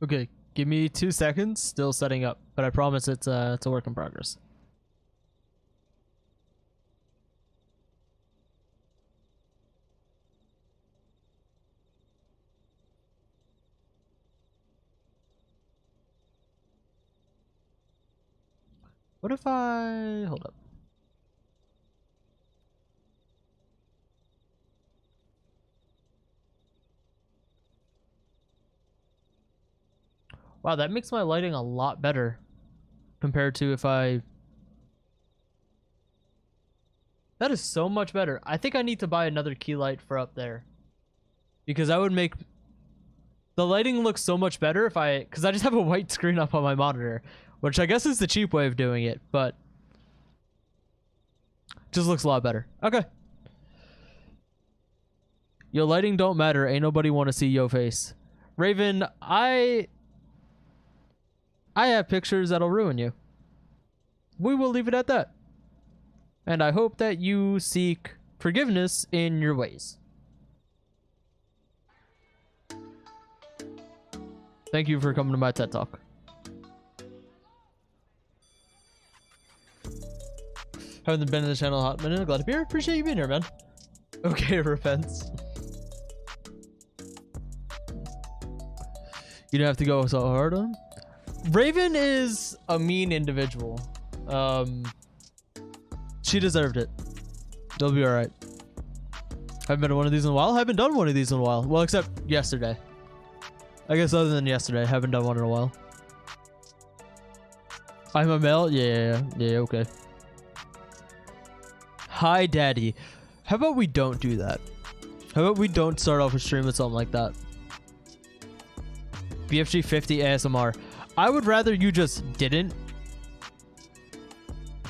Okay, give me 2 seconds. Still setting up, but I promise it's a work in progress. What if I hold up? Wow, that makes my lighting a lot better compared to if I... That is so much better. I think I need to buy another key light for up there, because that would make the lighting look so much better if I... Because I just have a white screen up on my monitor, which I guess is the cheap way of doing it, but just looks a lot better. Okay. Your lighting don't matter. Ain't nobody want to see your face. Raven, I have pictures that'll ruin you. We will leave it at that. And I hope that you seek forgiveness in your ways. Thank you for coming to my TED Talk. Haven't been in the channel a hot minute. Glad to be here. Appreciate you being here, man. Okay, repents. You don't have to go so hard on him. Raven is a mean individual. She deserved it. They'll be alright. Haven't been to one of these in a while. Haven't done one of these in a while. Well, except yesterday. I guess other than yesterday, haven't done one in a while. I'm a male? Yeah, okay. Hi, Daddy. How about we don't do that? How about we don't start off a stream with something like that? BFG 50 ASMR. I would rather you just didn't.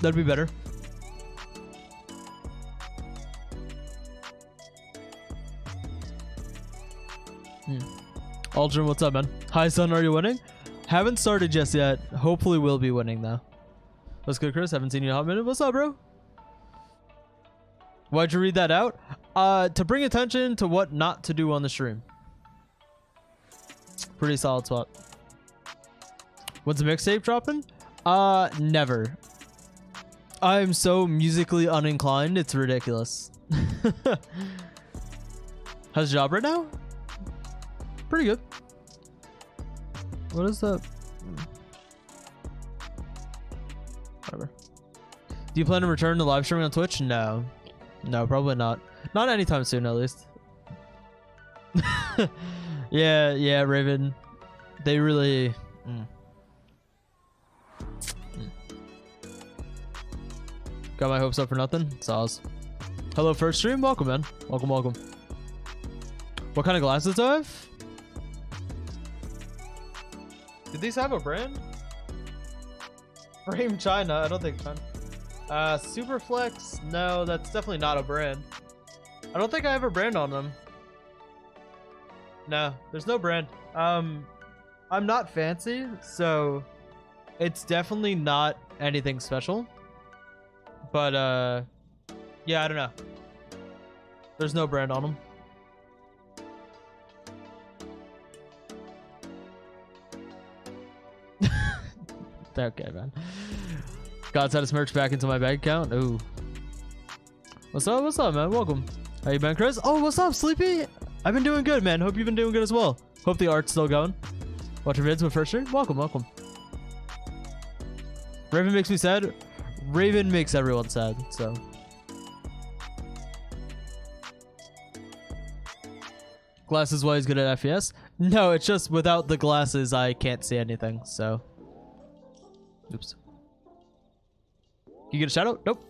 That'd be better. Aldrin, what's up, man? Hi, son. Are you winning? Haven't started just yet. Hopefully, we'll be winning though. What's good, Chris? Haven't seen you in a hot minute. What's up, bro? Why'd you read that out? To bring attention to what not to do on the stream. Pretty solid spot. When's the mixtape dropping? Never. I'm so musically uninclined, it's ridiculous. How's the job right now? Pretty good. What is that? Whatever. Do you plan to return to live streaming on Twitch? No. No, probably not. Not anytime soon, at least. Yeah, Raven. They really... Got my hopes up for nothing? Sauce. Hello, first stream? Welcome, man. Welcome. What kind of glasses do I have? Did these have a brand? Frame China. I don't think China. Superflex. No, that's definitely not a brand. I don't think I have a brand on them. No, there's no brand. I'm not fancy, so it's definitely not anything special. But yeah, I don't know. There's no brand on them. Okay, man. Godstatus merch back into my bank account. Ooh. What's up, man? Welcome. How you been, Chris? Oh, what's up, Sleepy? I've been doing good, man. Hope you've been doing good as well. Hope the art's still going. Watch your vids with first stream. Welcome. Raven makes me sad. Raven makes everyone sad, so. Glasses why he's good at FPS? No, it's just without the glasses, I can't see anything, so. Oops. You get a shout out? Nope.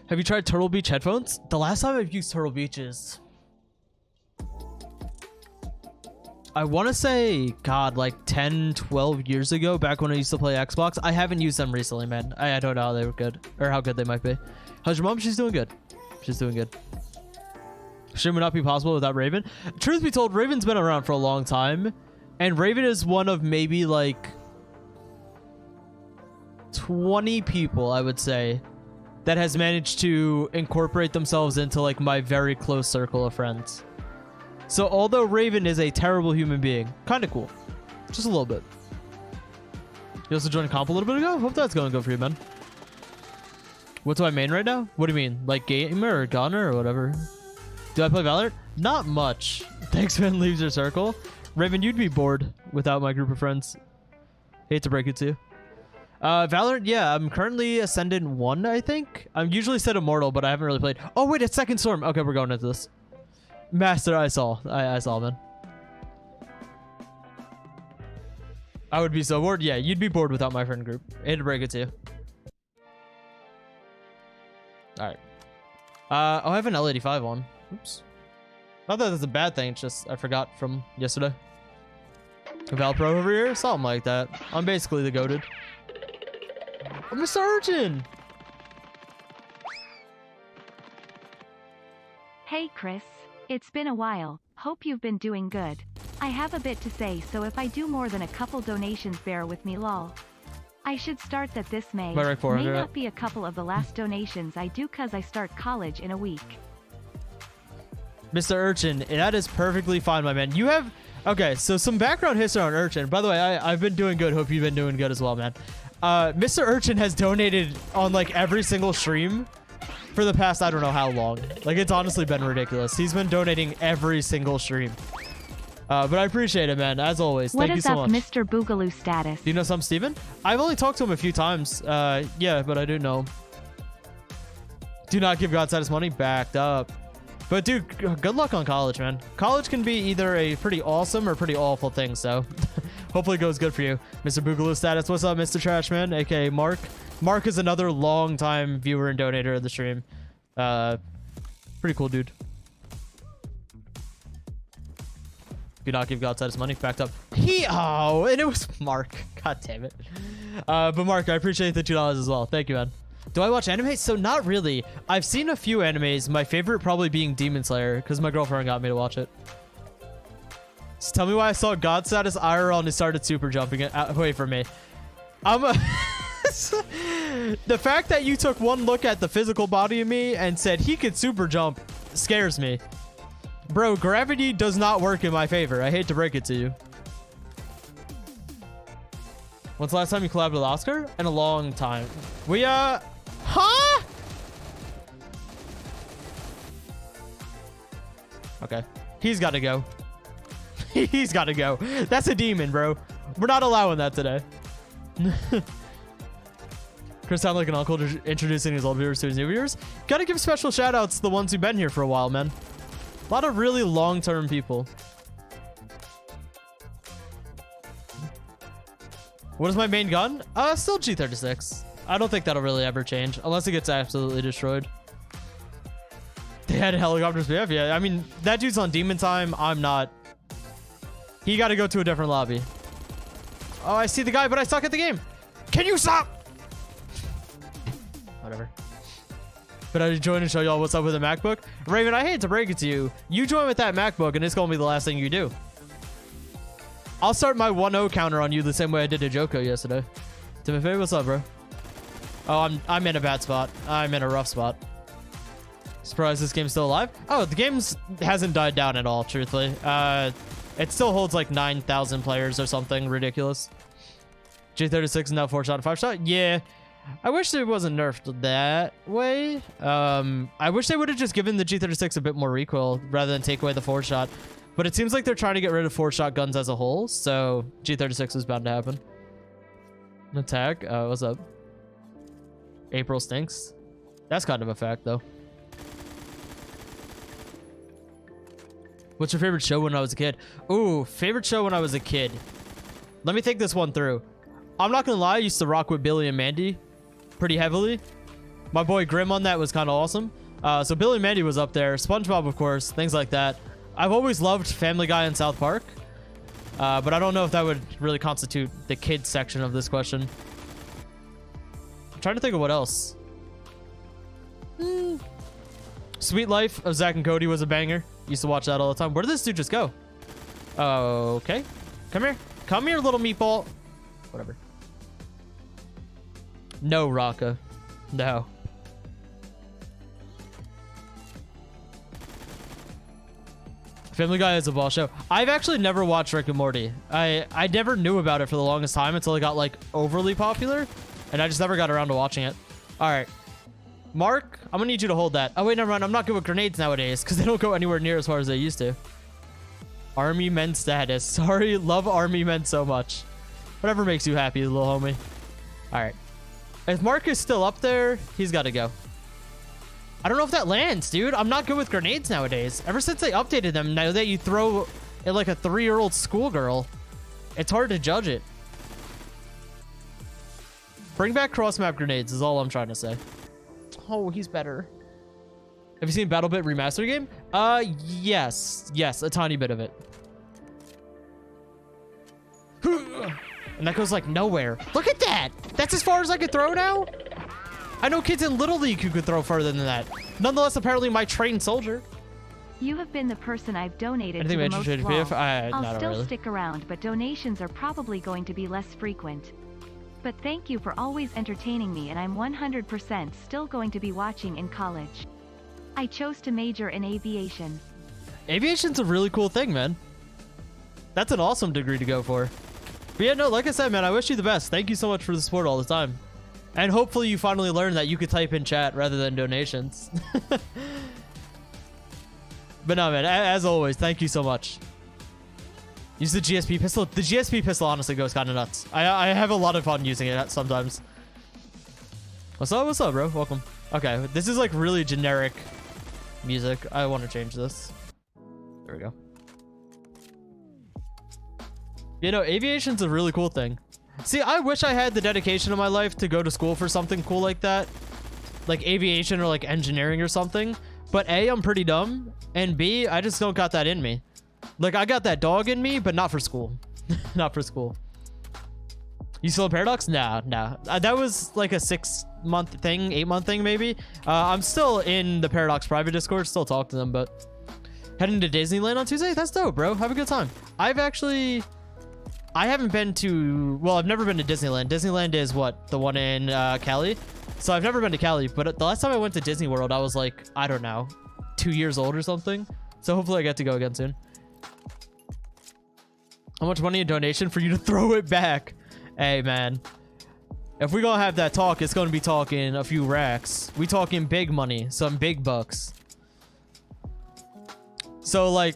Have you tried Turtle Beach headphones? The last time I've used Turtle Beach is... I want to say, God, like 10, 12 years ago, back when I used to play Xbox. I haven't used them recently, man. I don't know how they were good, or how good they might be. How's your mom? She's doing good. She's doing good. Stream would not be possible without Raven. Truth be told, Raven's been around for a long time, and Raven is one of maybe like 20 people, I would say, that has managed to incorporate themselves into like my very close circle of friends. So although Raven is a terrible human being, kind of cool. Just a little bit. You also joined comp a little bit ago? Hope that's going good for you, man. What do I main right now? What do you mean? Like gamer or gunner or whatever? Do I play Valorant? Not much. Thanks, man. Leaves your circle. Raven, you'd be bored without my group of friends. Hate to break it to you. Valorant, yeah, I'm currently Ascendant 1, I think. I'm usually set Immortal, but I haven't really played. Oh, wait, it's Second Storm. Okay, we're going into this. Master, I saw, man. I would be so bored. Yeah, you'd be bored without my friend group. Hate to break it to you. Alright. Oh, I have an L85 on. Oops. Not that that's a bad thing, it's just I forgot from yesterday. Val Pro over here? Something like that. I'm basically the goated. I'm a surgeon! Hey Chris, it's been a while. Hope you've been doing good. I have a bit to say, so if I do more than a couple donations, bear with me, lol. I should start that this may not be a couple of the last donations I do cause I start college in a week. Mr. Urchin, that is perfectly fine, my man. You have... Okay, so some background history on Urchin. By the way, I've been doing good. Hope you've been doing good as well, man. Mr. Urchin has donated on, like, every single stream for the past, I don't know how long. Like, it's honestly been ridiculous. He's been donating every single stream. But I appreciate it, man. As always. Thank you so much. What is up, Mr. Boogaloo Status? Do you know some Steven? I've only talked to him a few times. Yeah, but I do know him. Do not give Godstatus money. Backed up. But dude, good luck on college, man. College can be either a pretty awesome or pretty awful thing, so hopefully it goes good for you. Mr. Boogaloo Status, what's up, Mr. Trashman, aka Mark? Mark is another long-time viewer and donator of the stream. Pretty cool, dude. Do not give Godstatus money. Backed up. Oh, and it was Mark. God damn it. But Mark, I appreciate the $2 as well. Thank you, man. Do I watch anime? So not really. I've seen a few animes. My favorite probably being Demon Slayer because my girlfriend got me to watch it. So tell me why I saw Godstatus IRL and he started super jumping it away from me. The fact that you took one look at the physical body of me and said he could super jump scares me. Bro, gravity does not work in my favor. I hate to break it to you. When's the last time you collabed with Oscar? In a long time. We, huh? Okay. He's got to go. He's got to go. That's a demon, bro. We're not allowing that today. Chris sound like an uncle introducing his old viewers to his new viewers. Gotta give special shout outs to the ones who've been here for a while, man. A lot of really long-term people. What is my main gun? Still G36. I don't think that'll really ever change unless it gets absolutely destroyed. They had helicopters BF. Yeah, I mean, that dude's on demon time. I'm not. He got to go to a different lobby. Oh, I see the guy, but I suck at the game. Can you stop? Whatever. But I join and show y'all what's up with the MacBook. Raven, I hate to break it to you. You join with that MacBook and it's going to be the last thing you do. I'll start my 1-0 counter on you the same way I did to Joko yesterday. Timothy, what's up, bro? Oh, I'm in a bad spot. I'm in a rough spot. Surprised this game's still alive? Oh, the game hasn't died down at all, truthfully. It still holds like 9,000 players or something ridiculous. G36 is now 4-shot and 5-shot? Yeah. I wish it wasn't nerfed that way. I wish they would have just given the G36 a bit more recoil rather than take away the 4-shot. But it seems like they're trying to get rid of 4-shot guns as a whole, so G36 is bound to happen. Attack. What's up? April stinks. That's kind of a fact, though. What's your favorite show when I was a kid? Ooh, favorite show when I was a kid. Let me think this one through. I'm not gonna lie, I used to rock with Billy and Mandy pretty heavily. My boy Grim on that was kind of awesome. So Billy and Mandy was up there. SpongeBob, of course, things like that. I've always loved Family Guy and South Park. But I don't know if that would really constitute the kids section of this question. I'm trying to think of what else. Sweet Life of Zack and Cody was a banger. Used to watch that all the time. Where did this dude just go? Okay. Come here. Come here, little meatball. Whatever. No, Raka. No. Family Guy is a ball show. I've actually never watched Rick and Morty. I never knew about it for the longest time until it got like overly popular, and I just never got around to watching it. All right, Mark, I'm gonna need you to hold that. Oh wait, never mind. I'm not good with grenades nowadays because they don't go anywhere near as far as they used to. Army men status. Sorry, love army men so much. Whatever makes you happy, little homie. All right. If Mark is still up there, he's got to go. I don't know if that lands, dude. I'm not good with grenades nowadays. Ever since they updated them, now that you throw it like a 3-year-old schoolgirl, it's hard to judge it. Bring back cross-map grenades is all I'm trying to say. Oh, he's better. Have you seen BattleBit Remastered game? Yes. Yes, a tiny bit of it. And that goes like nowhere. Look at that. That's as far as I could throw now? I know kids in Little League who could throw further than that. Nonetheless, apparently my trained soldier. You have been the person I've donated to the most lol. I'll still stick around, but donations are probably going to be less frequent. But thank you for always entertaining me, and I'm 100% still going to be watching in college. I chose to major in aviation. Aviation's a really cool thing, man. That's an awesome degree to go for. But yeah, no, like I said, man, I wish you the best. Thank you so much for the support all the time. And hopefully you finally learn that you could type in chat rather than donations. But no, man, as always, thank you so much. Use the GSP pistol. The GSP pistol honestly goes kind of nuts. I have a lot of fun using it sometimes. What's up? What's up, bro? Welcome. Okay, this is like really generic music. I want to change this. There we go. You know, aviation's a really cool thing. See, I wish I had the dedication in my life to go to school for something cool like that. Like aviation or like engineering or something. But A, I'm pretty dumb. And B, I just don't got that in me. Like, I got that dog in me, but not for school. Not for school. You still in Paradox? Nah. That was like a 6-month thing, 8-month thing maybe. I'm still in the Paradox private Discord, still talk to them, but heading to Disneyland on Tuesday? That's dope, bro. Have a good time. I haven't been to, well, I've never been to Disneyland. Disneyland is what? The one in Cali? So I've never been to Cali, but the last time I went to Disney World, I was like, I don't know, 2 years old or something. So hopefully I get to go again soon. How much money a donation for you to throw it back? Hey, man. If we're going to have that talk, it's going to be talking a few racks. We talking big money, some big bucks. So, like,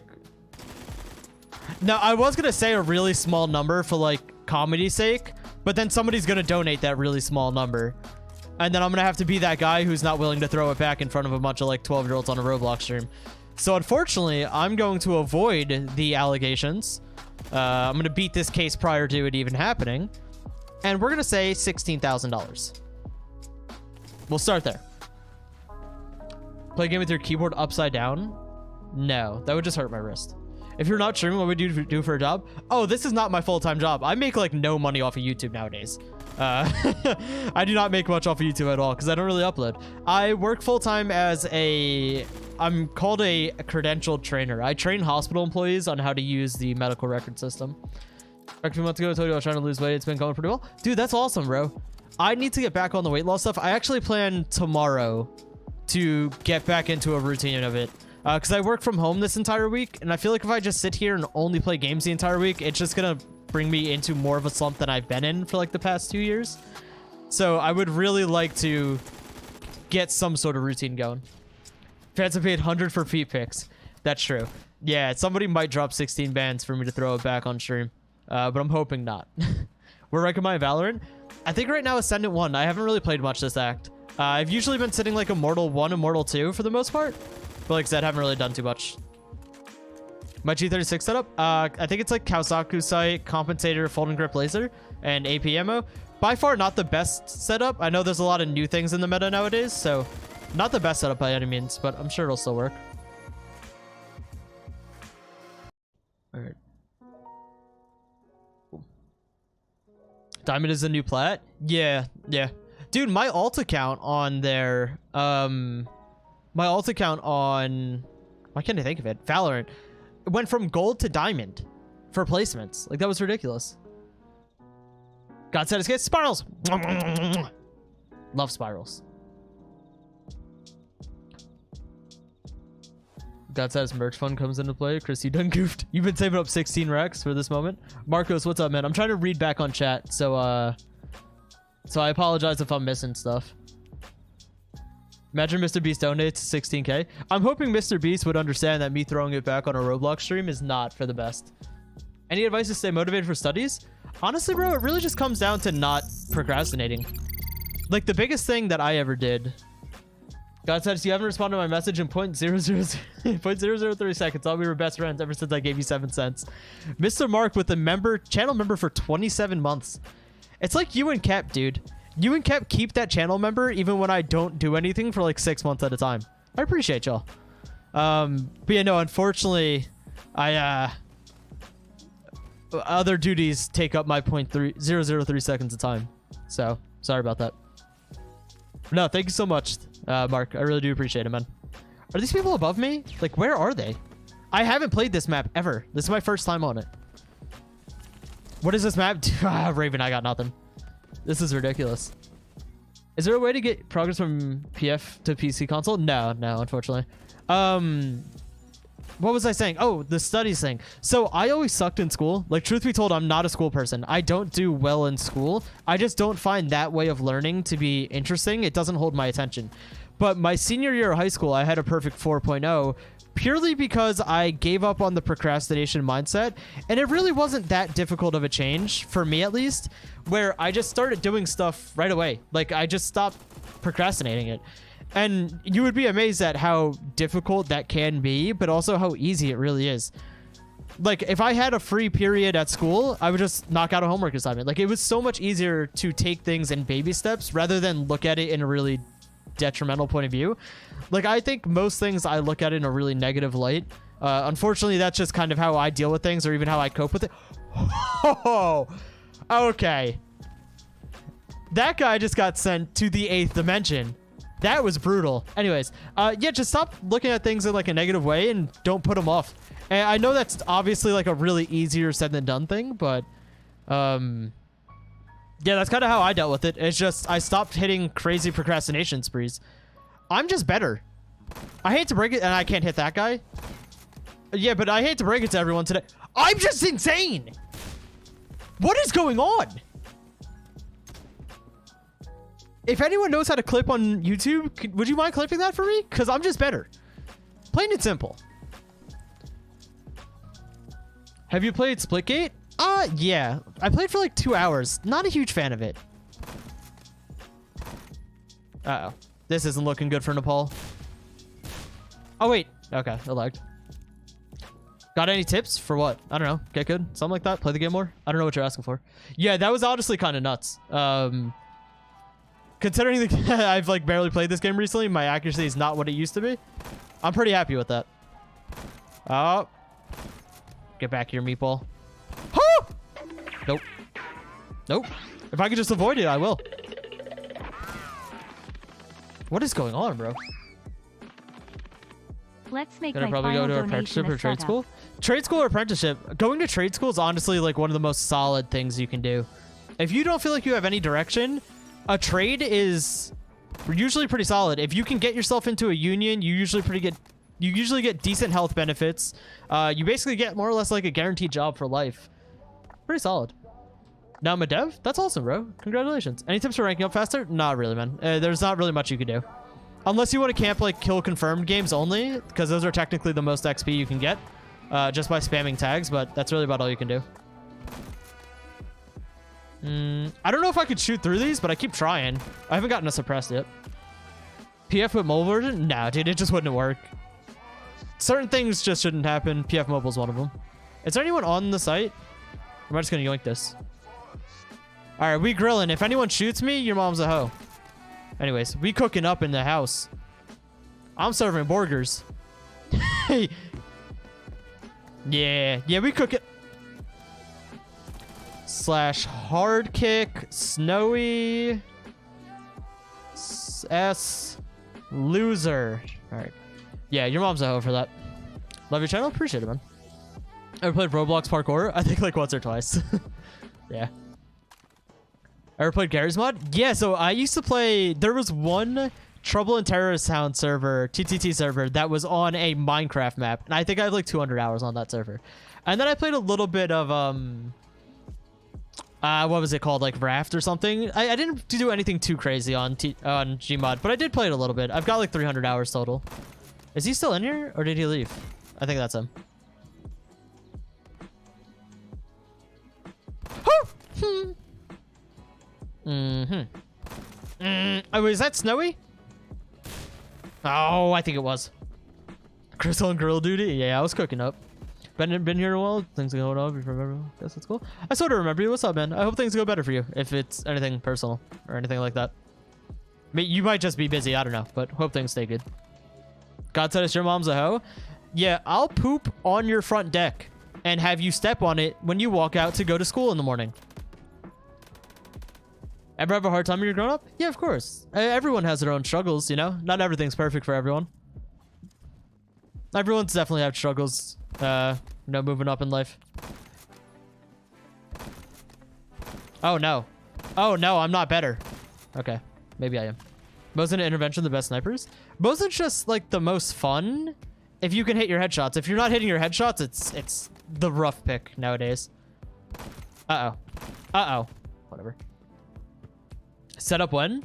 now, I was going to say a really small number for, like, comedy's sake, but then somebody's going to donate that really small number. And then I'm going to have to be that guy who's not willing to throw it back in front of a bunch of, like, 12-year-olds on a Roblox stream. So, unfortunately, I'm going to avoid the allegations. I'm going to beat this case prior to it even happening. And we're going to say $16,000. We'll start there. Play a game with your keyboard upside down? No, that would just hurt my wrist. If you're not streaming, what would you do for a job? Oh, this is not my full-time job. I make like no money off of YouTube nowadays. I do not make much off of YouTube at all because I don't really upload. I work full-time as I'm called a credentialed trainer. I train hospital employees on how to use the medical record system. Back a few months ago, I told you I was trying to lose weight. It's been going pretty well. Dude, that's awesome, bro. I need to get back on the weight loss stuff. I actually plan tomorrow to get back into a routine of it. Because I work from home this entire week, and I feel like if I just sit here and only play games the entire week, it's just going to bring me into more of a slump than I've been in for like the past 2 years. So I would really like to get some sort of routine going. Fans have paid 100 for feet pics. That's true. Yeah, somebody might drop 16 bands for me to throw it back on stream. But I'm hoping not. Where rank am I in Valorant? I think right now Ascendant 1. I haven't really played much this act. I've usually been sitting like Immortal 1, Immortal 2 for the most part. But like I said, I haven't really done too much. My G36 setup? I think it's like Kawasaki sight, compensator, folding grip laser, and AP ammo. By far not the best setup. I know there's a lot of new things in the meta nowadays, so not the best setup by any means, but I'm sure it'll still work. All right. Diamond is the new plat? Yeah. Dude, my alt account on there, my alt account on, why can't I think of it? Valorant. It went from gold to diamond for placements. Like, that was ridiculous. Godstatus gets spirals. Love spirals. Godstatus merch fund comes into play. Chris, you done goofed. You've been saving up 16 racks for this moment. Marcos, what's up, man? I'm trying to read back on chat, so I apologize if I'm missing stuff. Imagine Mr. Beast donates 16k. I'm hoping Mr. Beast would understand that me throwing it back on a Roblox stream is not for the best. Any advice to stay motivated for studies? Honestly, bro, it really just comes down to not procrastinating. Like, the biggest thing that I ever did... Godstatus, you haven't responded to my message in 0.003 seconds. Thought we were best friends ever since I gave you 7 cents. Mr. Mark with the channel member for 27 months. It's like you and Cap, dude. You and Cap keep that channel member even when I don't do anything for like 6 months at a time. I appreciate y'all. But yeah, no, unfortunately, other duties take up my 0.003 seconds of time. So, sorry about that. No, thank you so much, Mark. I really do appreciate it, man. Are these people above me? Like, where are they? I haven't played this map ever. This is my first time on it. What is this map? Raven, I got nothing. This is ridiculous. Is there a way to get progress from PF to PC console? No, unfortunately. What was I saying? Oh, the studies thing. So I always sucked in school. Like, truth be told, I'm not a school person. I don't do well in school. I just don't find that way of learning to be interesting. It doesn't hold my attention. But my senior year of high school, I had a perfect 4.0 purely because I gave up on the procrastination mindset. And it really wasn't that difficult of a change, for me at least, where I just started doing stuff right away. Like, I just stopped procrastinating it. And you would be amazed at how difficult that can be, but also how easy it really is. Like, if I had a free period at school, I would just knock out a homework assignment. Like, it was so much easier to take things in baby steps rather than look at it in a really detrimental point of view. Like, I think most things I look at in a really negative light. Unfortunately, that's just kind of how I deal with things, or even how I cope with it. Oh, okay. That guy just got sent to the 8th dimension. That was brutal. Anyways, yeah, just stop looking at things in like a negative way and don't put them off. And I know that's obviously like a really easier said than done thing, but yeah, that's kind of how I dealt with it. It's just I stopped hitting crazy procrastination sprees. I'm just better. I hate to break it, and I can't hit that guy. Yeah, but I hate to break it to everyone today. I'm just insane. What is going on? If anyone knows how to clip on YouTube, would you mind clipping that for me? Because I'm just better. Plain and simple. Have you played Splitgate? Yeah. I played for like 2 hours. Not a huge fan of it. Uh-oh. This isn't looking good for Nepal. Oh, wait. Okay, it lagged. Got any tips for what? I don't know. Get good? Something like that? Play the game more? I don't know what you're asking for. Yeah, that was honestly kind of nuts. Considering I've like barely played this game recently, my accuracy is not what it used to be. I'm pretty happy with that. Oh. Get back here, meatball. Oh! Nope. Nope. If I could just avoid it, I will. What is going on, bro? Let's make Gonna probably go to apprenticeship or trade school. Trade school or apprenticeship. Going to trade school is honestly like one of the most solid things you can do. If you don't feel like you have any direction, a trade is usually pretty solid. If you can get yourself into a union, you usually get decent health benefits. You basically get more or less like a guaranteed job for life. Pretty solid. Now I'm a dev? That's awesome, bro. Congratulations. Any tips for ranking up faster? Not really, man. There's not really much you can do. Unless you want to camp like kill confirmed games only, because those are technically the most XP you can get just by spamming tags, but that's really about all you can do. I don't know if I could shoot through these, but I keep trying. I haven't gotten a suppressed yet. PF with mobile version? Nah, dude, it just wouldn't work. Certain things just shouldn't happen. PF mobile is one of them. Is there anyone on the site? Or am I just gonna yoink this? All right, we grilling. If anyone shoots me, your mom's a hoe. Anyways, we cooking up in the house. I'm serving burgers. Yeah, we cook it. / hard kick snowy s loser. All right, yeah, your mom's a hoe for that. Love your channel, appreciate it, man. Ever played Roblox parkour? I think like once or twice. Yeah. Ever played Gary's mod? Yeah, so I used to play. There was one Trouble in Terrorist Sound server, TTT server, that was on a Minecraft map. And I think I have like 200 hours on that server. And then I played a little bit of, what was it called? Like Raft or something. I didn't do anything too crazy on Gmod, but I did play it a little bit. I've got like 300 hours total. Is he still in here or did he leave? I think that's him. Oh, is that Snowy? Oh, I think it was. Crystal and grill duty? Yeah, I was cooking up. Been here in a while. Things are going on. If you remember, guess that's cool. I sort of remember you. What's up, man? I hope things go better for you. If it's anything personal or anything like that. I mean, you might just be busy. I don't know, but hope things stay good. Godstatus, your mom's a hoe? Yeah, I'll poop on your front deck and have you step on it when you walk out to go to school in the morning. Ever have a hard time when you're growing up? Yeah, of course. Everyone has their own struggles, you know? Not everything's perfect for everyone. Everyone's definitely had struggles, moving up in life. Oh, no. Oh, no, I'm not better. Okay, maybe I am. Mosin and Intervention, the best snipers? Mosin's just, like, the most fun if you can hit your headshots. If you're not hitting your headshots, it's the rough pick nowadays. Uh-oh. Uh-oh. Whatever. Set up when?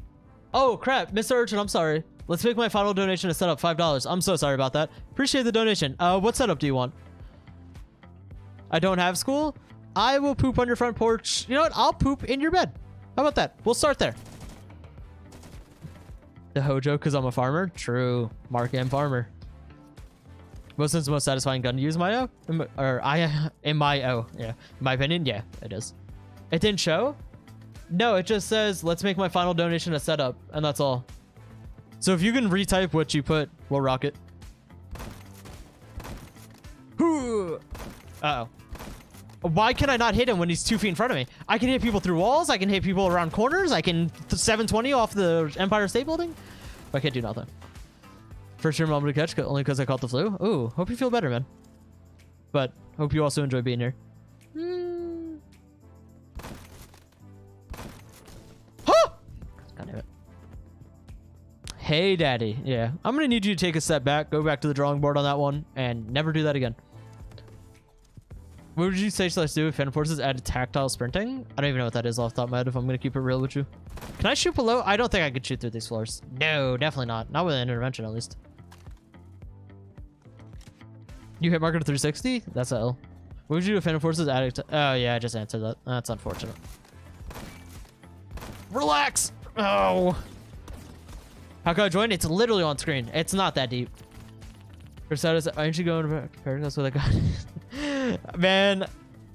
Oh, crap. Mr. Urchin, I'm sorry. Let's make my final donation to set up $5. I'm so sorry about that. Appreciate the donation. What setup do you want? I don't have school? I will poop on your front porch. You know what? I'll poop in your bed. How about that? We'll start there. The Hojo, because I'm a farmer? True. Mark M. Farmer. Mosin's the most satisfying gun to use, Mayo? In my yeah. In my opinion, yeah, it is. It didn't show? No, it just says, let's make my final donation a setup, and that's all. So if you can retype what you put, we'll rock it. Uh-oh. Why can I not hit him when he's 2 feet in front of me? I can hit people through walls, I can hit people around corners, I can 720 off the Empire State Building. But I can't do nothing. First year moment to catch, only because I caught the flu. Ooh, hope you feel better, man. But hope you also enjoy being here. God damn it. Hey, daddy. Yeah, I'm gonna need you to take a step back, go back to the drawing board on that one, and never do that again. What would you say let's do if Phantom Forces added tactile sprinting? I don't even know what that is off the top of my head, if I'm gonna keep it real with you. Can I shoot below? I don't think I could shoot through these floors. No, definitely not. Not with an intervention, at least. You hit marker to 360? That's a L. What would you do if Phantom Forces added oh, yeah, I just answered that. That's unfortunate. Relax! Oh! How can I join? It's literally on screen. It's not that deep. Godstatus, aren't you going to Paradox with a gun? Man,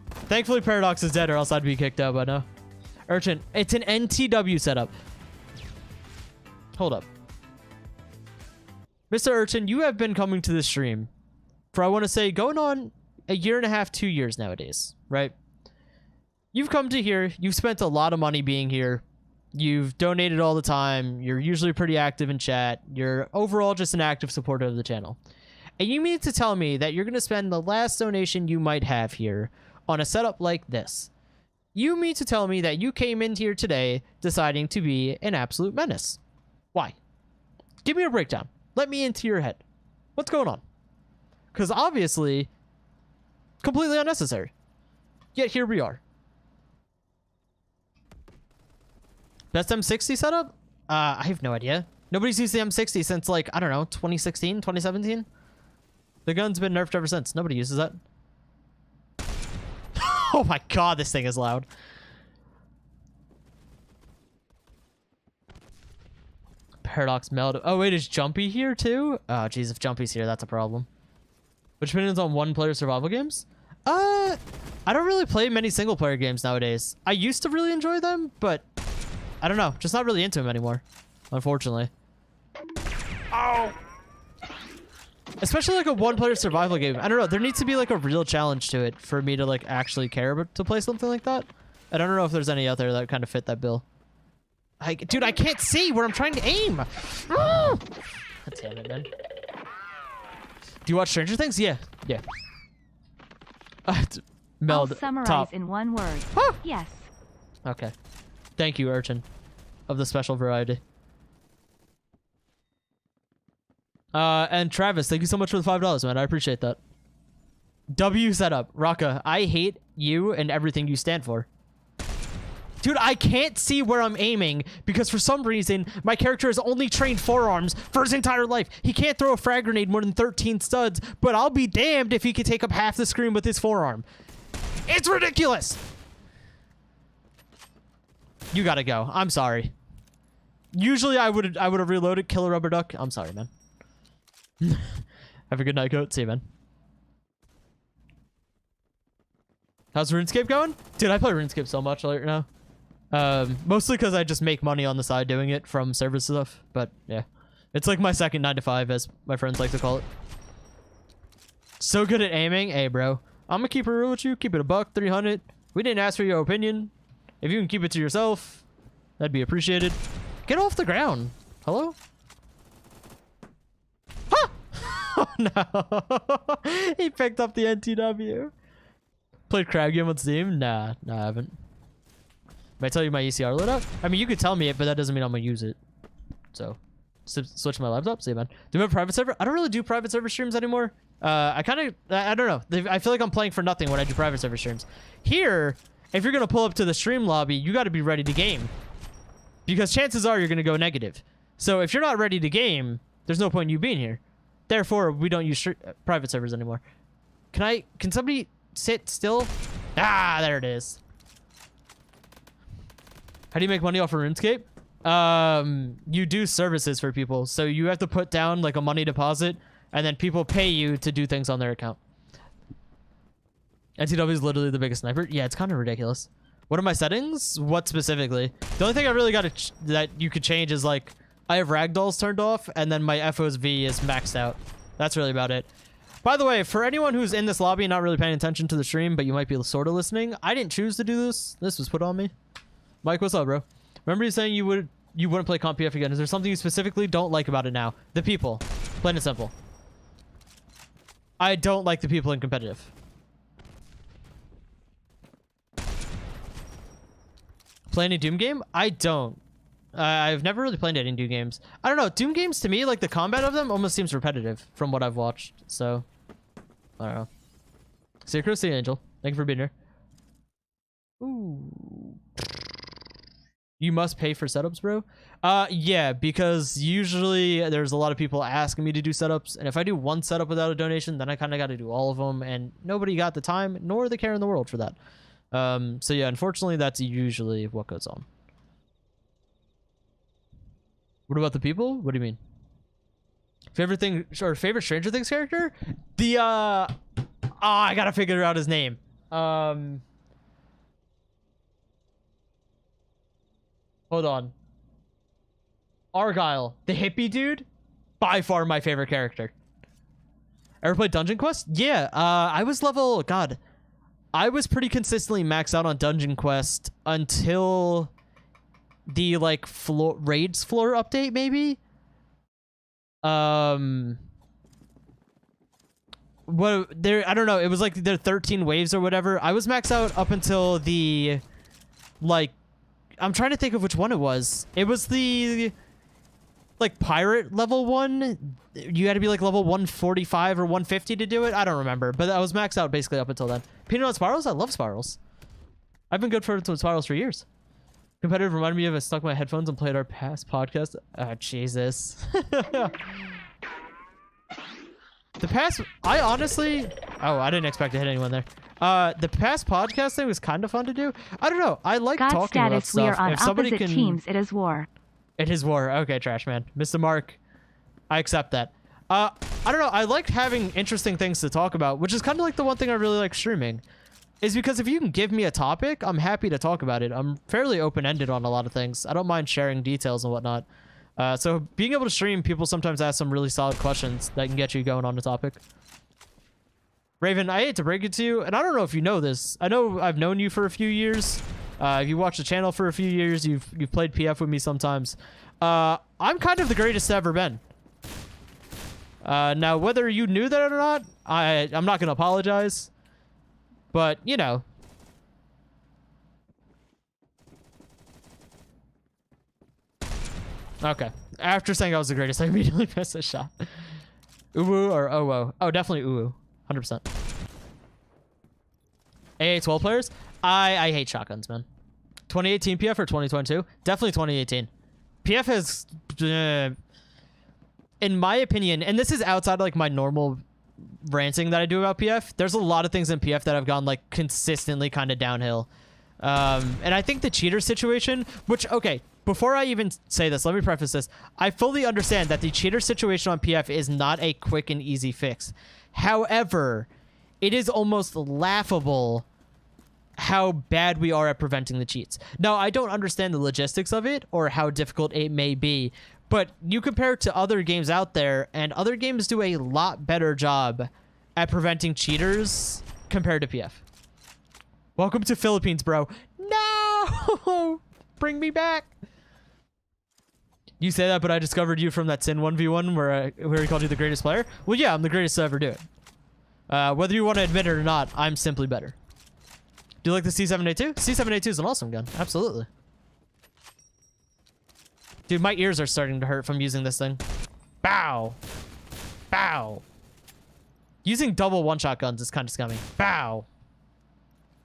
thankfully Paradox is dead or else I'd be kicked out by now. Urchin, it's an NTW setup. Hold up. Mr. Urchin, you have been coming to this stream for, I want to say, going on a year and a half, 2 years nowadays, right? You've come to here. You've spent a lot of money being here. You've donated all the time. You're usually pretty active in chat. You're overall just an active supporter of the channel. And you mean to tell me that you're going to spend the last donation you might have here on a setup like this? You mean to tell me that you came in here today deciding to be an absolute menace? Why? Give me a breakdown. Let me into your head. What's going on? Because obviously, completely unnecessary. Yet here we are. Best M60 setup? I have no idea. Nobody's used the M60 since, like, I don't know, 2016, 2017? The gun's been nerfed ever since. Nobody uses that. Oh my god, this thing is loud. Paradox meld. Oh, wait, is Jumpy here too? Oh, jeez, if Jumpy's here, that's a problem. Which opinions on one-player survival games? I don't really play many single-player games nowadays. I used to really enjoy them, but I don't know. Just not really into them anymore, unfortunately. Oh! Especially like a one-player survival game. I don't know. There needs to be like a real challenge to it for me to like actually care to play something like that. I don't know if there's any out there that kind of fit that bill. Dude, I can't see where I'm trying to aim. Oh! Damn it, man. Do you watch Stranger Things? Yeah. Yeah. Meld. I'll summarize top. In one word. Ah! Yes. Okay. Thank you, Urchin, of the special variety. And Travis, thank you so much for the $5, man. I appreciate that. W setup. Raka, I hate you and everything you stand for. Dude, I can't see where I'm aiming because for some reason, my character has only trained forearms for his entire life. He can't throw a frag grenade more than 13 studs, but I'll be damned if he could take up half the screen with his forearm. It's ridiculous! You gotta go. I'm sorry. Usually I would have reloaded, kill a rubber duck. I'm sorry, man. Have a good night, Goat. See you, man. How's RuneScape going? Dude, I play RuneScape so much right now. Mostly because I just make money on the side doing it from service stuff. But yeah, it's like my second 9 to 5, as my friends like to call it. So good at aiming. Hey, bro. I'm gonna keep it real with you. Keep it a buck, 300. We didn't ask for your opinion. If you can keep it to yourself, that'd be appreciated. Get off the ground. Hello? Huh! Oh, no. He picked up the NTW. Played crab game on Steam? Nah, I haven't. May I tell you my ECR lit up? I mean, you could tell me it, but that doesn't mean I'm gonna use it. So, switch my laptop. See you, man. Do you have a private server? I don't really do private server streams anymore. I don't know. I feel like I'm playing for nothing when I do private server streams. Here, if you're gonna pull up to the stream lobby, you got to be ready to game, because chances are you're gonna go negative. So if you're not ready to game, there's no point in you being here. Therefore, we don't use private servers anymore. Can somebody sit still? Ah, there it is. How do you make money off of RuneScape? You do services for people. So you have to put down like a money deposit, and then people pay you to do things on their account. NTW is literally the biggest sniper. Yeah, it's kind of ridiculous. What are my settings? What specifically? The only thing I really got that you could change is like I have ragdolls turned off, and then my FOSV is maxed out. That's really about it. By the way, for anyone who's in this lobby and not really paying attention to the stream, but you might be sort of listening, I didn't choose to do this. This was put on me. Mike, what's up, bro? Remember you saying you wouldn't play Comp PF again. Is there something you specifically don't like about it now? The people. Plain and simple. I don't like the people in competitive. Play any Doom game? I don't. I've never really played any Doom games. I don't know. Doom games, to me, like the combat of them almost seems repetitive from what I've watched. So, I don't know. Secret Sea Angel. Thank you for being here. Ooh. You must pay for setups, bro? Yeah, because usually there's a lot of people asking me to do setups, and if I do one setup without a donation, then I kind of got to do all of them, and nobody got the time nor the care in the world for that. So yeah, unfortunately, that's usually what goes on. What about the people? What do you mean? Favorite thing or favorite Stranger Things character? The I gotta figure out his name. Hold on. Argyle, the hippie dude, by far my favorite character. Ever played Dungeon Quest? Yeah, I was level, God, I was pretty consistently maxed out on Dungeon Quest until the like raids floor update, maybe. What there? I don't know. It was like there 13 waves or whatever. I was maxed out up until the like. I'm trying to think of which one it was. It was the like pirate level one. You had to be like level 145 or 150 to do it. I don't remember, but I was maxed out basically up until then. Peanut on spirals? I love spirals. I've been good for spirals for years. Competitive reminded me of I stuck my headphones and played our past podcast. Oh, Jesus. The past, I honestly, oh, I didn't expect to hit anyone there. The past podcast thing was kind of fun to do. I don't know. I like talking about stuff. We are on opposite teams. It is war. It is war. Okay, trash man. Mr. Mark, I accept that. I don't know. I liked having interesting things to talk about, which is kind of like the one thing I really like streaming. Is because if you can give me a topic, I'm happy to talk about it. I'm fairly open-ended on a lot of things. I don't mind sharing details and whatnot. So being able to stream, people sometimes ask some really solid questions that can get you going on the topic. Raven, I hate to break it to you, and I don't know if you know this. I know I've known you for a few years. You watched the channel for a few years. You've played PF with me sometimes. I'm kind of the greatest I've ever been. Now, whether you knew that or not, I'm not going to apologize. But, you know. Okay. After saying I was the greatest, I immediately missed a shot. Uwu or Owo? Oh, definitely Uwu. 100%. AA12 players? I hate shotguns, man. 2018 PF or 2022? Definitely 2018. PF has, in my opinion, and this is outside of like my normal ranting that I do about PF, there's a lot of things in PF that have gone like consistently kind of downhill. And I think the cheater situation, which, okay, before I even say this, let me preface this. I fully understand that the cheater situation on PF is not a quick and easy fix. However, it is almost laughable how bad we are at preventing the cheats. Now, I don't understand the logistics of it or how difficult it may be, but you compare it to other games out there, and other games do a lot better job at preventing cheaters compared to PF. Welcome to Philippines, bro. No! Bring me back. You say that, but I discovered you from that Sin 1v1 where he called you the greatest player. Well, yeah, I'm the greatest to ever do it. Whether you want to admit it or not, I'm simply better. Do you like the C7A2? C7A2 is an awesome gun. Absolutely. Dude, my ears are starting to hurt from using this thing. Bow. Bow. Using double one-shot guns is kind of scummy. Bow.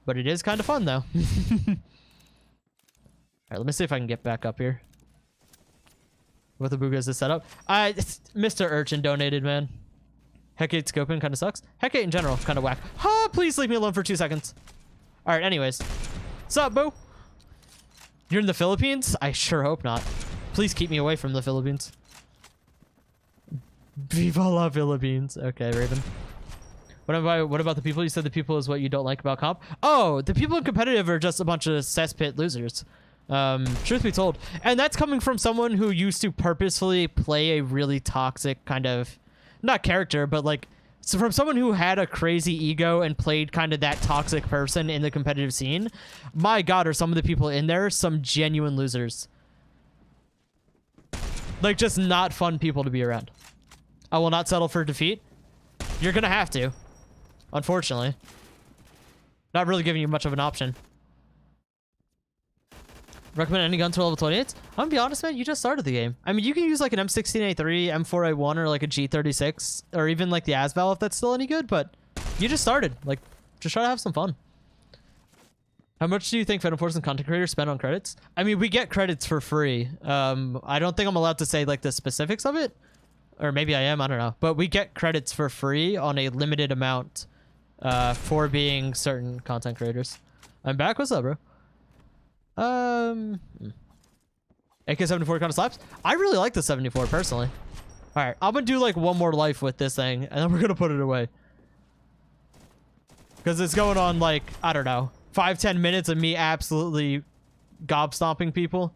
But it is kind of fun, though. Alright, let me see if I can get back up here. What the booga is this setup? Mr. Urchin donated, man. Hecate scoping kind of sucks. Hecate in general, kind of whack. Ha! Please leave me alone for 2 seconds. Alright, anyways. What's up, boo? You're in the Philippines? I sure hope not. Please keep me away from the Philippines. Viva la Philippines. Okay, Raven. What about the people? You said the people is what you don't like about comp? Oh, the people in competitive are just a bunch of cesspit losers. Truth be told. And that's coming from someone who used to purposefully play a really toxic kind of, not character, but like, so from someone who had a crazy ego and played kind of that toxic person in the competitive scene. My God, are some of the people in there some genuine losers. Like, just not fun people to be around. I will not settle for defeat. You're gonna have to. Unfortunately. Not really giving you much of an option. Recommend any gun to level 28? I'm gonna be honest, man, you just started the game. I mean, you can use like an M16A3, M4A1, or like a G36, or even like the Asval if that's still any good, but you just started. Like, just try to have some fun. How much do you think Phantom Force and content creators spend on credits? I mean, we get credits for free. I don't think I'm allowed to say like the specifics of it. Or maybe I am, I don't know. But we get credits for free on a limited amount for being certain content creators. I'm back, what's up, bro? AK-74 kind of slaps. I really like the 74 personally. All right, I'm gonna do like one more life with this thing, and then we're gonna put it away. Because it's going on like, I don't know, 5-10 minutes of me absolutely gob stomping people.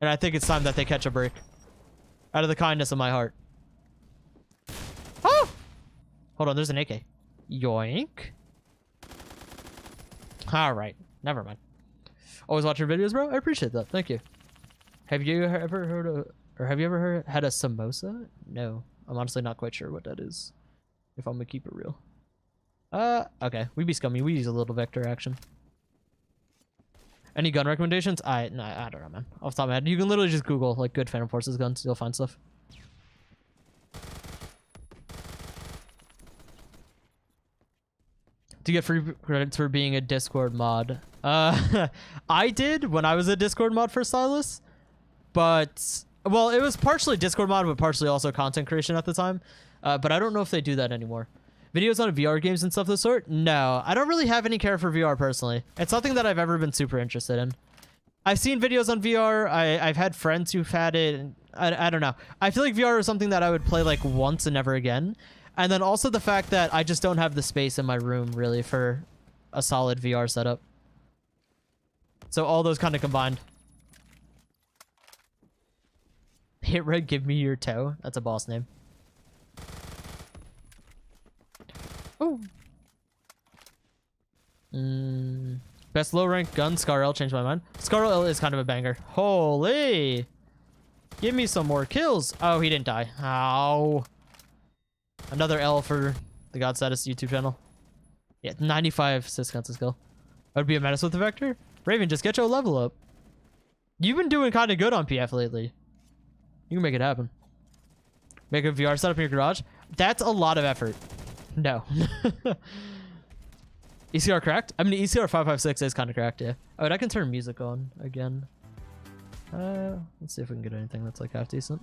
And I think it's time that they catch a break. Out of the kindness of my heart. Oh! Hold on, there's an AK. Yoink. Alright, never mind. Always watch your videos, bro? I appreciate that. Thank you. Have you ever heard of, or have you ever had a samosa? No. I'm honestly not quite sure what that is. If I'm gonna keep it real. Okay. We be scummy. We use a little vector action. Any gun recommendations? I don't know, man. Off the top of my head. You can literally just Google, like, good Phantom Forces guns. You'll find stuff. Do you get free credits for being a Discord mod? I did when I was a Discord mod for Stylus. But, well, it was partially Discord mod, but partially also content creation at the time. But I don't know if they do that anymore. Videos on VR games and stuff of the sort? No, I don't really have any care for VR personally. It's nothing that I've ever been super interested in. I've seen videos on VR. I've had friends who've had it. I don't know. I feel like VR is something that I would play like once and never again. And then also the fact that I just don't have the space in my room really for a solid VR setup. So all those kind of combined. Hit Red, give me your toe. That's a boss name. Oh. Best low rank gun, Scar L, changed my mind. Scar L is kind of a banger. Holy. Give me some more kills. Oh, he didn't die. Ow. Another L for the Godstatus YouTube channel. Yeah, 95 sysguns skill. That would be a menace with the Vector. Raven, just get your level up. You've been doing kind of good on PF lately. You can make it happen. Make a VR setup in your garage. That's a lot of effort. No. ECR cracked? I mean, ECR 556 is kind of cracked, yeah. Oh, and I can turn music on again. Let's see if we can get anything that's like half decent.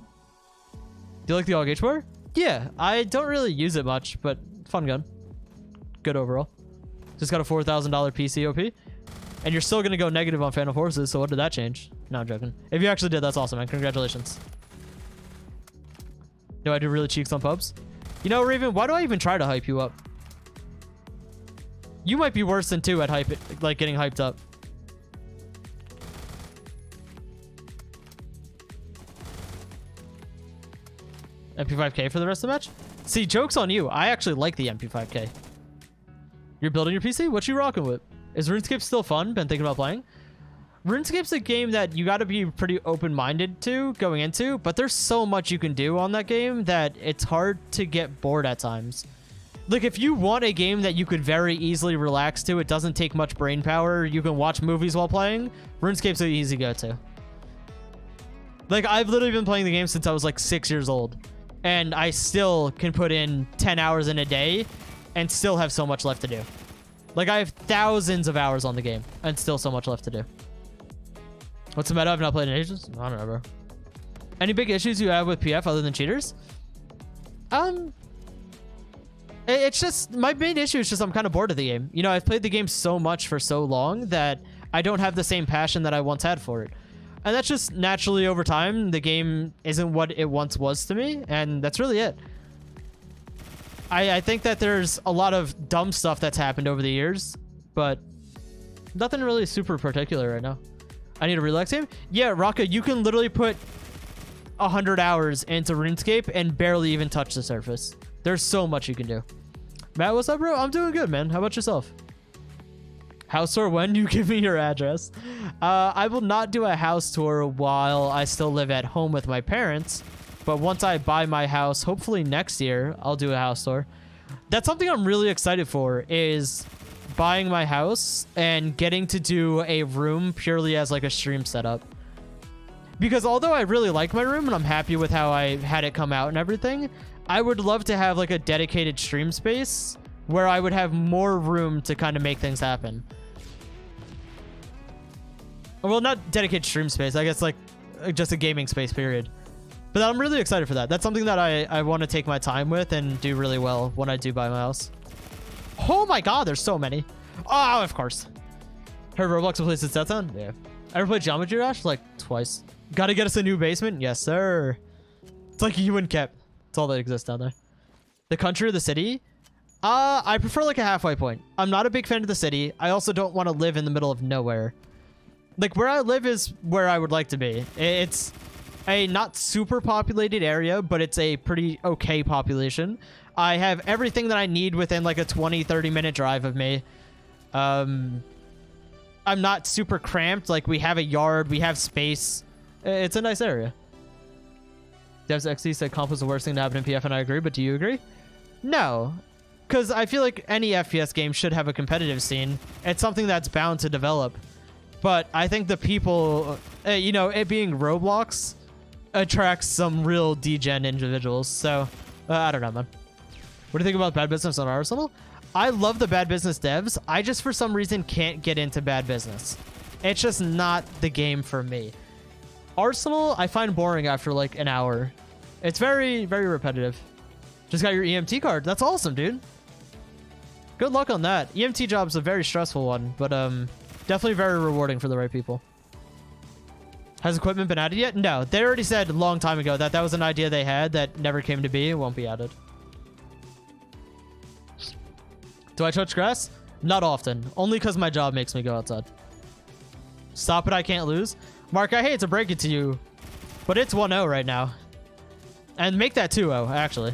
Do you like the all gauge bar? Yeah, I don't really use it much, but fun gun. Good overall. Just got a $4,000 PC OP. And you're still going to go negative on Phantom Forces, so what did that change? No, I'm joking. If you actually did, that's awesome, man. Congratulations. Do I do really cheeks on pubs? You know, Raven, why do I even try to hype you up? You might be worse than 2 at hype, like getting hyped up. MP5K for the rest of the match? See, joke's on you. I actually like the MP5K. You're building your PC? What you rocking with? Is RuneScape still fun? Been thinking about playing? RuneScape's a game that you got to be pretty open-minded to going into, but there's so much you can do on that game that it's hard to get bored at times. Like, if you want a game that you could very easily relax to, it doesn't take much brain power, you can watch movies while playing, RuneScape's an easy go-to. Like, I've literally been playing the game since I was like 6 years old, and I still can put in 10 hours in a day and still have so much left to do. Like, I have thousands of hours on the game and still so much left to do. What's the meta? I've not played in ages. I don't know, bro. Any big issues you have with PF other than cheaters? It's just, my main issue is just I'm kind of bored of the game. You know, I've played the game so much for so long that I don't have the same passion that I once had for it. And that's just naturally over time, the game isn't what it once was to me, and that's really it. I think that there's a lot of dumb stuff that's happened over the years, but nothing really super particular right now. I need a relax game? Yeah, Rocka, you can literally put 100 hours into RuneScape and barely even touch the surface. There's so much you can do. Matt, what's up, bro? I'm doing good, man. How about yourself? House tour when? You give me your address. I will not do a house tour while I still live at home with my parents. But once I buy my house, hopefully next year, I'll do a house tour. That's something I'm really excited for, is buying my house and getting to do a room purely as like a stream setup. Because although I really like my room and I'm happy with how I had it come out and everything, I would love to have like a dedicated stream space where I would have more room to kind of make things happen. Well, not dedicated stream space, I guess like just a gaming space, period. But I'm really excited for that. That's something that I want to take my time with and do really well when I do buy my house. Oh my god, there's so many. Oh, of course. Heard Roblox plays in Southtown? Yeah. Ever played Geometry Dash? Like, twice. Gotta get us a new basement? Yes, sir. It's like you and Kep. It's all that exists down there. The country or the city? I prefer like a halfway point. I'm not a big fan of the city. I also don't want to live in the middle of nowhere. Like, where I live is where I would like to be. It's a not super populated area, but it's a pretty okay population. I have everything that I need within like a 20-30 minute drive of me. I'm not super cramped. Like, we have a yard, we have space. It's a nice area. Devs XD said comp was the worst thing to happen in PF, and I agree, but do you agree? No, because I feel like any FPS game should have a competitive scene. It's something that's bound to develop. But I think the people, you know, it being Roblox attracts some real degen individuals. So, I don't know, man. What do you think about Bad Business on Arsenal? I love the Bad Business devs. I just, for some reason, can't get into Bad Business. It's just not the game for me. Arsenal, I find boring after like an hour. It's very, very repetitive. Just got your EMT card. That's awesome, dude. Good luck on that. EMT job's a very stressful one, but definitely very rewarding for the right people. Has equipment been added yet? No, they already said a long time ago that that was an idea they had that never came to be. It won't be added. Do I touch grass? Not often. Only because my job makes me go outside. Stop it, I can't lose. Mark, I hate to break it to you, but it's 1-0 right now. And make that 2-0, actually.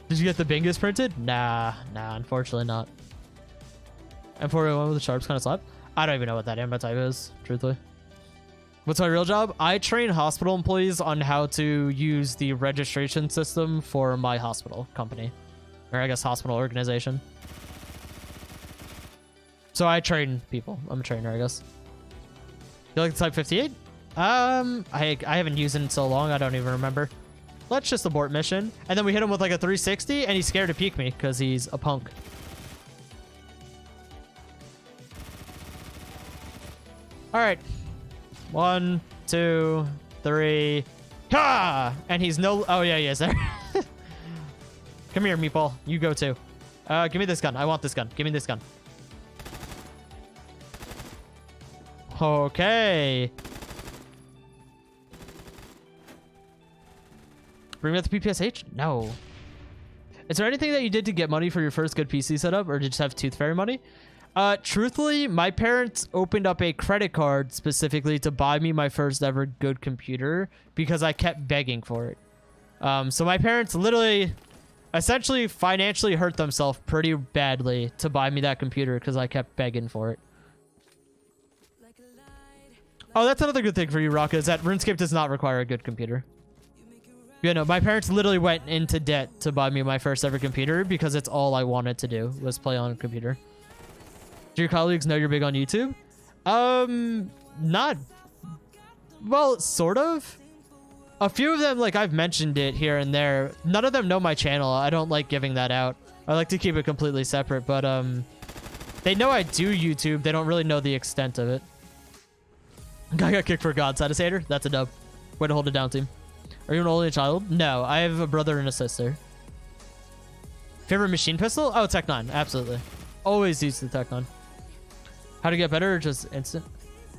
Did you get the Bingus printed? Nah, unfortunately not. M401 with the sharps kind of slap? I don't even know what that ammo type is, truthfully. What's my real job? I train hospital employees on how to use the registration system for my hospital company. Or I guess hospital organization. So I train people. I'm a trainer, I guess. You like the Type 58? I haven't used it in so long, I don't even remember. Let's just abort mission. And then we hit him with like a 360, and he's scared to peek me because he's a punk. All right. 1, 2, 3. Ha! And he's no... Oh, yeah, he is there. Come here, meatball. You go too. Give me this gun. I want this gun. Give me this gun. Okay. Bring out the PPSH? No. Is there anything that you did to get money for your first good PC setup, or did you just have Tooth Fairy money? Truthfully, my parents opened up a credit card specifically to buy me my first ever good computer because I kept begging for it. So my parents literally, essentially financially hurt themselves pretty badly to buy me that computer because I kept begging for it. Oh, that's another good thing for you, Rocka, is that RuneScape does not require a good computer. You know, my parents literally went into debt to buy me my first ever computer because it's all I wanted to do was play on a computer. Do your colleagues know you're big on YouTube? Not... Well, sort of. A few of them, like, I've mentioned it here and there. None of them know my channel. I don't like giving that out. I like to keep it completely separate, but, they know I do YouTube. They don't really know the extent of it. Guy got kicked for Godstatus hater. That's a dub. Way to hold it down, team. Are you an only child? No, I have a brother and a sister. Favorite machine pistol? Oh, Tech 9. Absolutely. Always use the Tech 9. How to get better or just instant?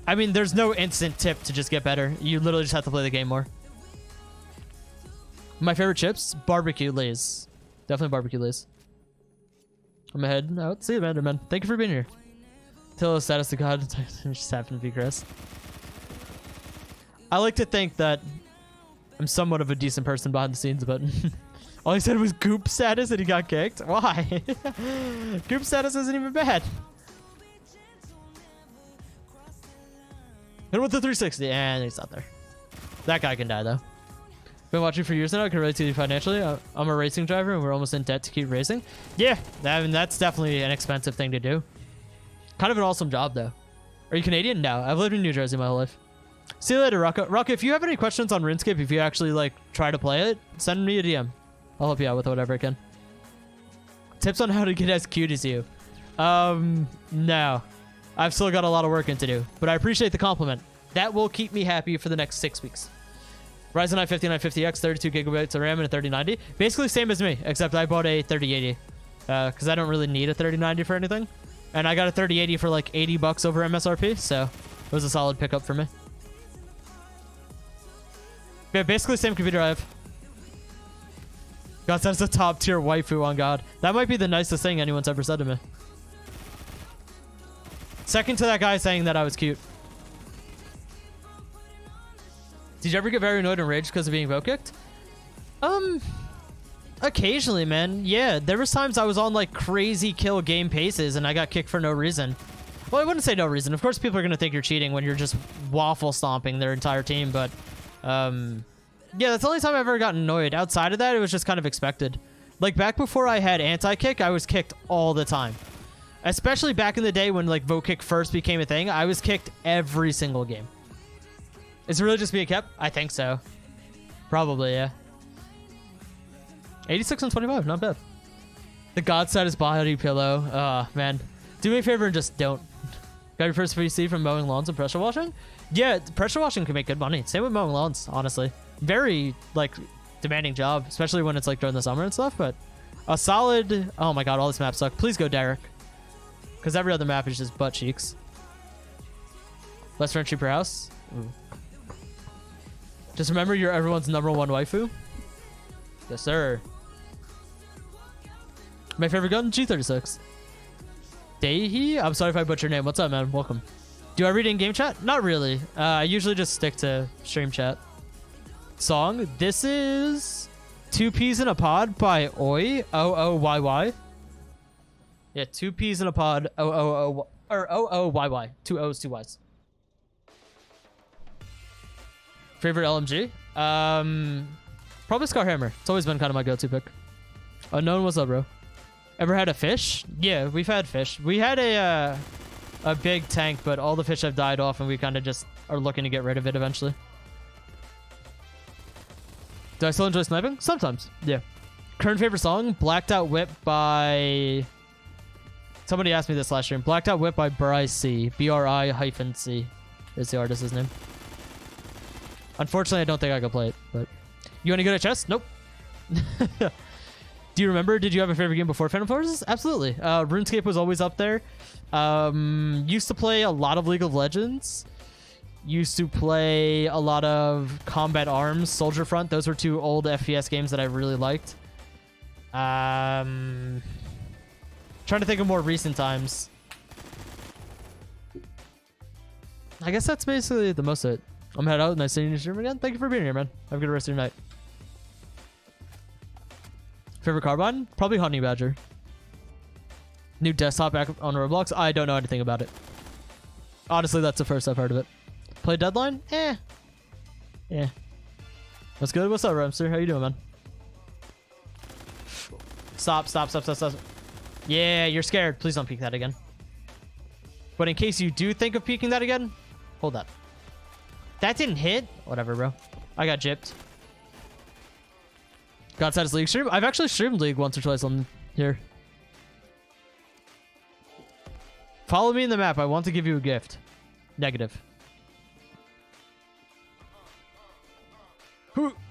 I mean, there's no instant tip to just get better. You literally just have to play the game more. My favorite chips? Barbecue Lay's. Definitely barbecue Lay's. I'm ahead out. See you, man. Thank you for being here. Tell status to God. Just happened to be Chris. I like to think that I'm somewhat of a decent person behind the scenes, but all he said was goop status and he got kicked. Why? Goop status isn't even bad. Hit him with the 360, and he's not there. That guy can die, though. Been watching for years now. I can relate to you financially. I'm a racing driver, and we're almost in debt to keep racing. Yeah, I mean, that's definitely an expensive thing to do. Kind of an awesome job, though. Are you Canadian? No, I've lived in New Jersey my whole life. See you later, Rocka. Rocka, if you have any questions on RuneScape, if you actually, like, try to play it, send me a DM. I'll help you out with whatever I can. Tips on how to get as cute as you. No. I've still got a lot of work to do, but I appreciate the compliment. That will keep me happy for the next 6 weeks. Ryzen 9 5950X, 32 gigabytes of RAM and a 3090. Basically same as me, except I bought a 3080 because I don't really need a 3090 for anything. And I got a 3080 for like 80 bucks over MSRP, so it was a solid pickup for me. Yeah, basically same computer I have. God, that's a top tier waifu on God. That might be the nicest thing anyone's ever said to me. Second to that guy saying that I was cute. Did you ever get very annoyed and raged because of being vote kicked? Occasionally, man. Yeah, there was times I was on like crazy kill game paces and I got kicked for no reason. Well, I wouldn't say no reason. Of course, people are going to think you're cheating when you're just waffle stomping their entire team, but yeah, that's the only time I've ever gotten annoyed. Outside of that, it was just kind of expected. Like back before I had anti-kick, I was kicked all the time. Especially back in the day when like vote kick first became a thing, I was kicked every single game. Is it really just being kept? I think so. Probably, yeah. 86 and 25, not bad. The Godstatus body pillow. Man. Do me a favor and just don't. Got your first VC from mowing lawns and pressure washing? Yeah, pressure washing can make good money. Same with mowing lawns, honestly. Very, like, demanding job, especially when it's like during the summer and stuff, but a solid... Oh my god, all these maps suck. Please go Derek. Because every other map is just butt cheeks. Less friendship per house. Ooh. Just remember you're everyone's #1 waifu. Yes, sir. My favorite gun, G36. Daihi? I'm sorry if I butchered your name. What's up, man? Welcome. Do I read in-game chat? Not really. I usually just stick to stream chat. Song. This is 2 Peas in a Pod by Oi. O-O-Y-Y. Yeah, 2 Peas in a Pod. O-O-O. Or O-O-Y-Y. 2 O's, 2 Y's. Favorite LMG? Probably Scarhammer. It's always been kind of my go-to pick. Unknown, what's up, bro? Ever had a fish? Yeah, we've had fish. We had a big tank, but all the fish have died off, and we kind of just are looking to get rid of it eventually. Do I still enjoy sniping? Sometimes, yeah. Current favorite song? Blacked Out Whip by... Somebody asked me this last stream. Blacked Out Whip by Bri-C. B-R-I-C is the artist's name. Unfortunately, I don't think I can play it, but... You want to go to chess? Nope. Do you remember? Did you have a favorite game before Phantom Forces? Absolutely. RuneScape was always up there. Used to play a lot of League of Legends. Used to play a lot of Combat Arms, Soldier Front. Those were two old FPS games that I really liked. Trying to think of more recent times. I guess that's basically the most of it. I'm head out. Nice seeing you stream again. Thank you for being here, man. Have a good rest of your night. Favorite carbine? Probably Honey Badger. New desktop app on Roblox? I don't know anything about it. Honestly, that's the first I've heard of it. Play Deadline? Yeah. That's good. What's up, Ramster? How you doing, man? Stop. Yeah, you're scared. Please don't peek that again. But in case you do think of peeking that again, hold that. That didn't hit? Whatever, bro. I got gypped. Godstatus League stream? I've actually streamed League once or twice on here. Follow me in the map. I want to give you a gift. Negative.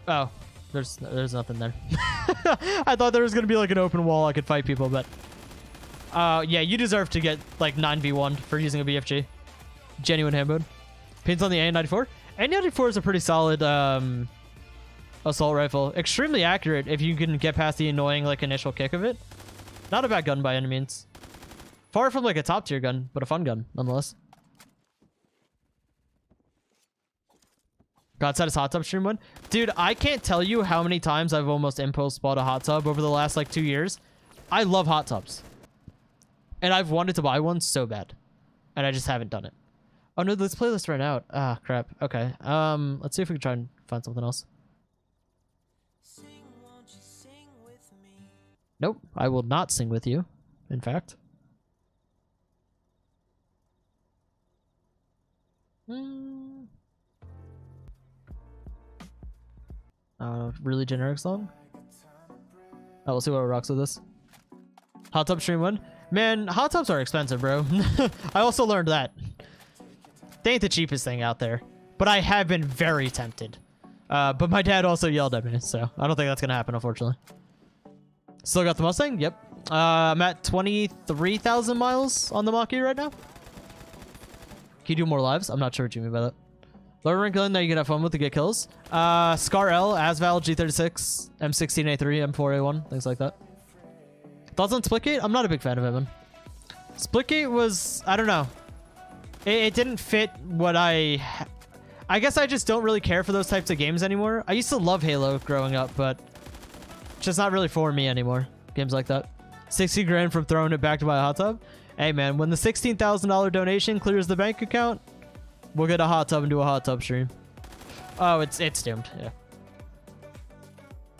Oh, there's nothing there. I thought there was gonna be like an open wall I could fight people, but yeah, you deserve to get like 9v1 for using a BFG. Genuine handbook. Pins on the A94. A94 is a pretty solid assault rifle. Extremely accurate if you can get past the annoying like initial kick of it. Not a bad gun by any means. Far from like a top tier gun, but a fun gun nonetheless. Godstatus hot tub stream one. Dude, I can't tell you how many times I've almost impulse bought a hot tub over the last like 2 years. I love hot tubs. And I've wanted to buy one so bad. And I just haven't done it. Oh no, this playlist ran out. Ah, crap. Okay. Let's see if we can try and find something else. Nope, I will not sing with you, in fact. Really generic song? Oh, we'll see what rocks with this. Hot tub stream one. Man, hot tubs are expensive, bro. I also learned that. They ain't the cheapest thing out there. But I have been very tempted. But my dad also yelled at me, so I don't think that's gonna happen, unfortunately. Still got the Mustang? Yep. I'm at 23,000 miles on the Mach-E right now. Can you do more lives? I'm not sure what you mean by that. Lower rank gun that you can have fun with to get kills. Scar L, Asval, G36, M16A3, M4A1, things like that. Thoughts on Splitgate? I'm not a big fan of it, man. Splitgate was, I don't know. It didn't fit what I guess I just don't really care for those types of games anymore. I used to love Halo growing up, but it's just not really for me anymore. Games like that. 60 grand from throwing it back to buy a hot tub. Hey man, when the $16,000 donation clears the bank account, we'll get a hot tub and do a hot tub stream. Oh, it's doomed. Yeah.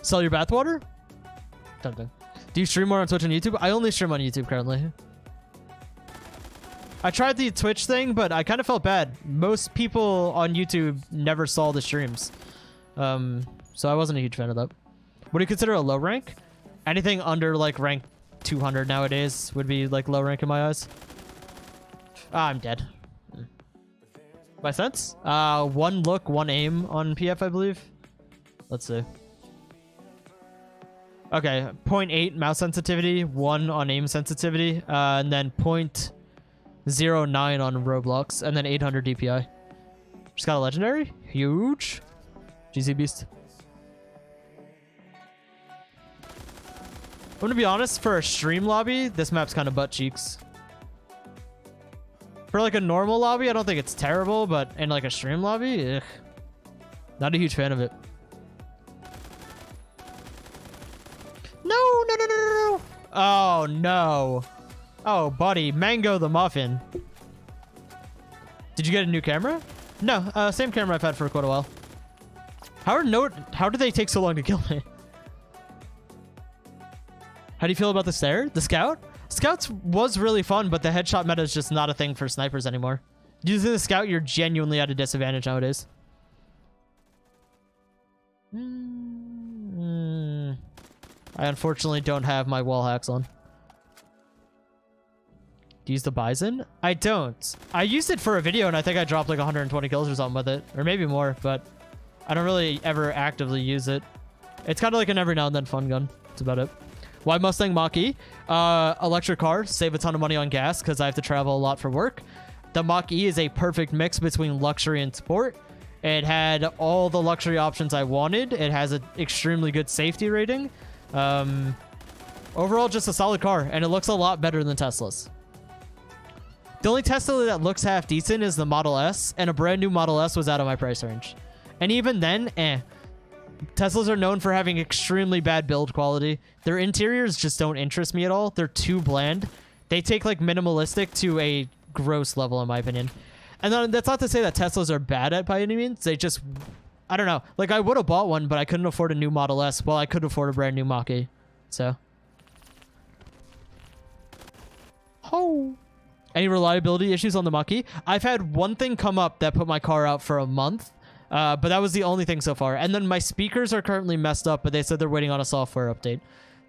Sell your bathwater? Tempting. Do you stream more on Twitch and YouTube? I only stream on YouTube currently. I tried the Twitch thing, but I kind of felt bad. Most people on YouTube never saw the streams. So I wasn't a huge fan of that. What do you consider a low rank? Anything under like rank 200 nowadays would be like low rank in my eyes. Ah, I'm dead. My sense? One look, one aim on PF, I believe. Let's see. Okay, 0.8 mouse sensitivity, 1 on aim sensitivity, and then 0.09 on Roblox, and then 800 DPI. Just got a legendary. Huge. GZ Beast. I'm gonna be honest, for a stream lobby, this map's kind of butt cheeks. For like a normal lobby, I don't think it's terrible, but in like a stream lobby, ugh. Not a huge fan of it. No. Oh, no. Oh, buddy. Mango the Muffin. Did you get a new camera? No, same camera I've had for quite a while. How did they take so long to kill me? How do you feel about the Stare? The Scout? Scouts was really fun, but the headshot meta is just not a thing for snipers anymore. Using the Scout, you're genuinely at a disadvantage nowadays. I unfortunately don't have my wall hacks on. Do you use the Bison? I don't. I used it for a video and I think I dropped like 120 kills or something with it. Or maybe more, but I don't really ever actively use it. It's kind of like an every now and then fun gun. That's about it. Why Mustang Mach-E? Electric car, save a ton of money on gas because I have to travel a lot for work. The Mach-E is a perfect mix between luxury and sport. It had all the luxury options I wanted. It has an extremely good safety rating. Overall, just a solid car, and it looks a lot better than Tesla's. The only Tesla that looks half decent is the Model S, and a brand new Model S was out of my price range. And even then, Teslas are known for having extremely bad build quality. Their interiors just don't interest me at all. They're too bland. They take like minimalistic to a gross level, in my opinion. And then that's not to say that Teslas are bad at by any means. They just, I don't know. Like, I would have bought one, but I couldn't afford a new Model S. Well, I could afford a brand new Mach-E. So. Oh. Any reliability issues on the Mach-E? I've had one thing come up that put my car out for a month. But that was the only thing so far. And then my speakers are currently messed up, but they said they're waiting on a software update.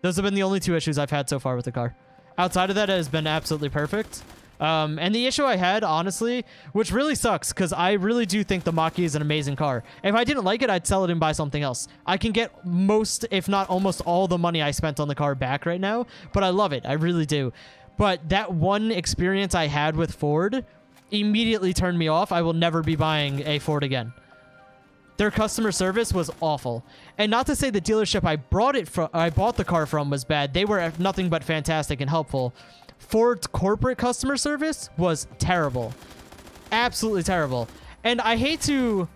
Those have been the only two issues I've had so far with the car. Outside of that, it has been absolutely perfect. And the issue I had, honestly, which really sucks, because I really do think the Mach-E is an amazing car. If I didn't like it, I'd sell it and buy something else. I can get most, if not almost all the money I spent on the car back right now, but I love it. I really do. But that one experience I had with Ford immediately turned me off. I will never be buying a Ford again. Their customer service was awful. And not to say the dealership I bought the car from was bad. They were nothing but fantastic and helpful. Ford's corporate customer service was terrible. Absolutely terrible. And I hate to...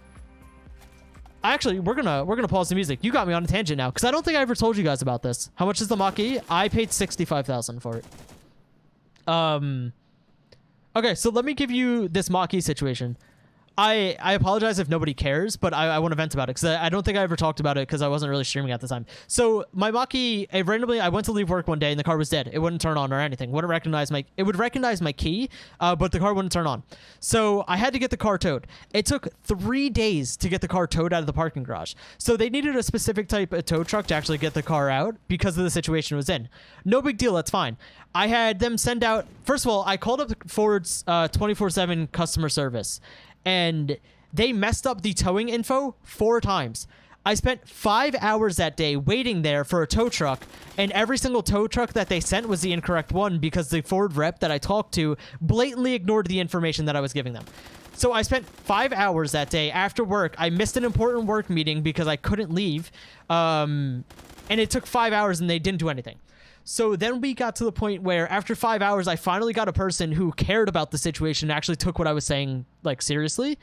Actually, we're gonna pause the music. You got me on a tangent now, because I don't think I ever told you guys about this. How much is the Mach-E? I paid $65,000 for it. Okay, so let me give you this Mach-E situation. I apologize if nobody cares, but I want to vent about it because I don't think I ever talked about it because I wasn't really streaming at the time. So my Mach-E, randomly, I went to leave work one day and the car was dead. It wouldn't turn on or anything. It would recognize my key, but the car wouldn't turn on. So I had to get the car towed. It took 3 days to get the car towed out of the parking garage. So they needed a specific type of tow truck to actually get the car out because of the situation it was in. No big deal. That's fine. I had them send out... First of all, I called up Ford's 24/7 customer service. And they messed up the towing info 4 times. I spent 5 hours that day waiting there for a tow truck, and every single tow truck that they sent was the incorrect one because the Ford rep that I talked to blatantly ignored the information that I was giving them. So I spent 5 hours that day after work. I missed an important work meeting because I couldn't leave, and it took 5 hours and they didn't do anything. So then we got to the point where after 5 hours, I finally got a person who cared about the situation and actually took what I was saying, like, seriously.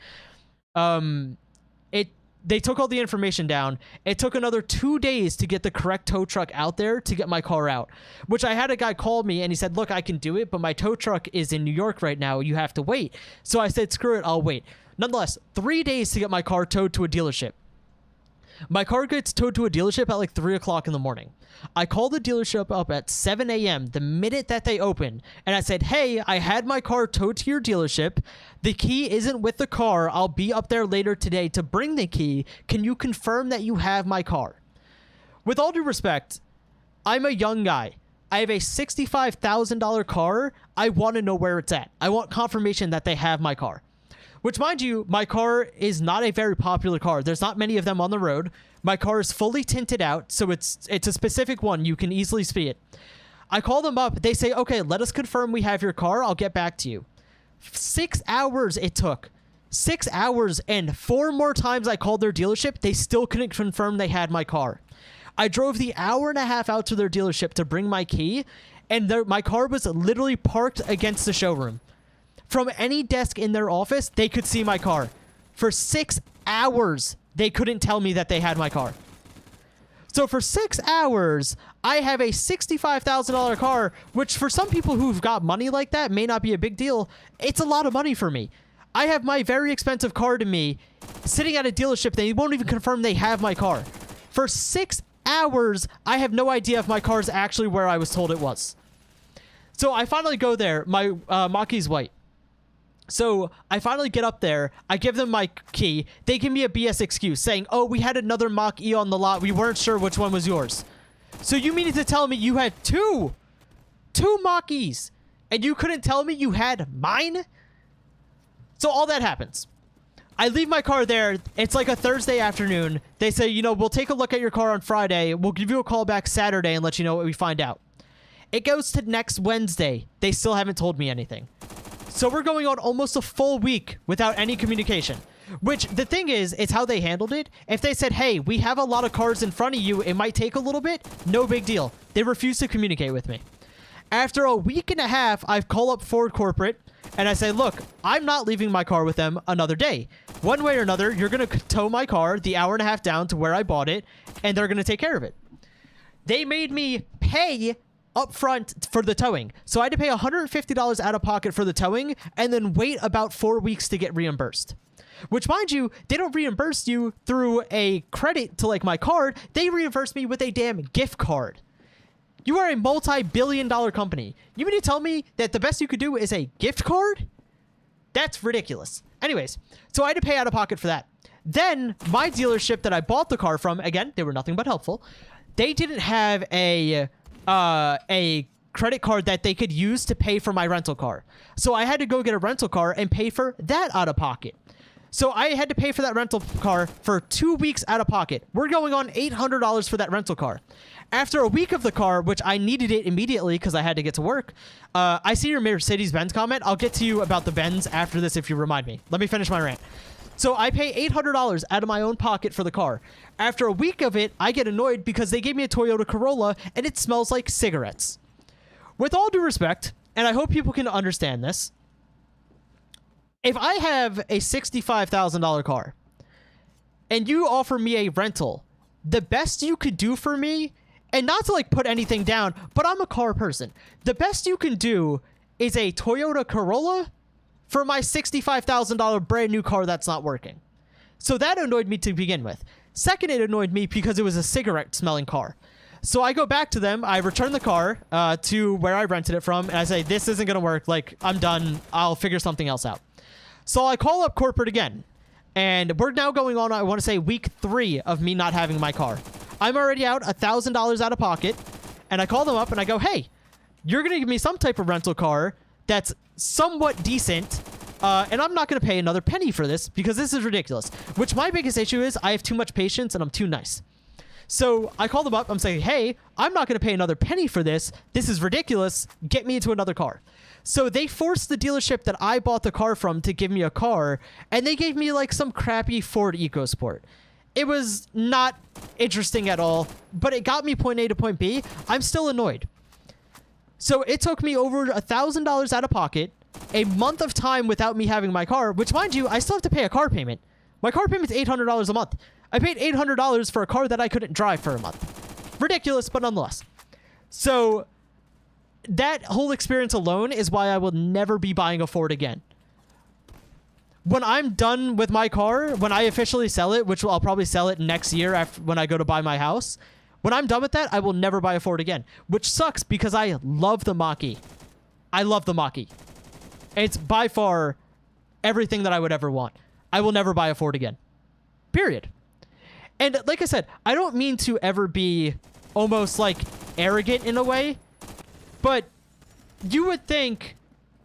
They took all the information down. It took another 2 days to get the correct tow truck out there to get my car out, which I had a guy call me and he said, look, I can do it, but my tow truck is in New York right now. You have to wait. So I said, screw it, I'll wait. Nonetheless, 3 days to get my car towed to a dealership. My car gets towed to a dealership at like 3 o'clock in the morning. I called the dealership up at 7 a.m. the minute that they opened, and I said, hey, I had my car towed to your dealership. The key isn't with the car. I'll be up there later today to bring the key. Can you confirm that you have my car? With all due respect, I'm a young guy. I have a $65,000 car. I want to know where it's at. I want confirmation that they have my car. Which, mind you, my car is not a very popular car. There's not many of them on the road. My car is fully tinted out, so it's a specific one. You can easily see it. I call them up. They say, okay, let us confirm we have your car. I'll get back to you. 6 hours it took. 6 hours, and 4 more times I called their dealership. They still couldn't confirm they had my car. I drove the hour and a half out to their dealership to bring my key, and my car was literally parked against the showroom. From any desk in their office, they could see my car. For 6 hours, they couldn't tell me that they had my car. So for 6 hours, I have a $65,000 car, which for some people who've got money like that may not be a big deal. It's a lot of money for me. I have my very expensive car to me sitting at a dealership. They won't even confirm they have my car. For 6 hours, I have no idea if my car is actually where I was told it was. So I finally go there. My Mach-E's white. So I finally get up there. I give them my key. They give me a BS excuse saying, oh, we had another Mach-E on the lot. We weren't sure which one was yours. So you mean to tell me you had two Mach-E's and you couldn't tell me you had mine? So all that happens. I leave my car there. It's like a Thursday afternoon. They say, you know, we'll take a look at your car on Friday. We'll give you a call back Saturday and let you know what we find out. It goes to next Wednesday. They still haven't told me anything. So we're going on almost a full week without any communication. Which, the thing is, it's how they handled it. If they said, hey, we have a lot of cars in front of you, it might take a little bit, no big deal. They refuse to communicate with me. After a week and a half, I call up Ford Corporate, and I say, look, I'm not leaving my car with them another day. One way or another, you're going to tow my car the hour and a half down to where I bought it, and they're going to take care of it. They made me pay up front for the towing. So I had to pay $150 out of pocket for the towing and then wait about 4 weeks to get reimbursed. Which, mind you, they don't reimburse you through a credit to like my card. They reimburse me with a damn gift card. You are a multi-billion-dollar company. You mean to tell me that the best you could do is a gift card? That's ridiculous. Anyways, so I had to pay out of pocket for that. Then my dealership that I bought the car from, again, they were nothing but helpful. They didn't have a credit card that they could use to pay for my rental car. So I had to go get a rental car and pay for that out of pocket. So I had to pay for that rental car for 2 weeks out of pocket. We're going on $800 for that rental car. After a week of the car, which I needed it immediately because I had to get to work, I see your Mercedes-Benz comment. I'll get to you about the Benz after this if you remind me. Let me finish my rant. So I pay $800 out of my own pocket for the car. After a week of it, I get annoyed because they gave me a Toyota Corolla and it smells like cigarettes. With all due respect, and I hope people can understand this, if I have a $65,000 car and you offer me a rental, the best you could do for me, and not to like put anything down, but I'm a car person. The best you can do is a Toyota Corolla for my $65,000 brand new car that's not working. So that annoyed me to begin with. Second, it annoyed me because it was a cigarette smelling car. So I go back to them. I return the car to where I rented it from. And I say, this isn't going to work. Like, I'm done. I'll figure something else out. So I call up corporate again. And we're now going on, I want to say, week 3 of me not having my car. I'm already out $1,000 out of pocket. And I call them up and I go, hey, you're going to give me some type of rental car that's somewhat decent. And I'm not going to pay another penny for this because this is ridiculous. Which my biggest issue is I have too much patience and I'm too nice. So I call them up. I'm saying, hey, I'm not going to pay another penny for this. This is ridiculous. Get me into another car. So they forced the dealership that I bought the car from to give me a car. And they gave me like some crappy Ford EcoSport. It was not interesting at all, but it got me point A to point B. I'm still annoyed. So it took me over $1,000 out of pocket, a month of time without me having my car, which, mind you, I still have to pay a car payment. My car payment's $800 a month. I paid $800 for a car that I couldn't drive for a month. Ridiculous, but nonetheless. So that whole experience alone is why I will never be buying a Ford again. When I'm done with my car, when I officially sell it, which I'll probably sell it next year after when I go to buy my house, when I'm done with that, I will never buy a Ford again, which sucks because I love the Mach-E. I love the Mach-E. It's by far everything that I would ever want. I will never buy a Ford again. Period. And like I said, I don't mean to ever be almost like arrogant in a way, but you would think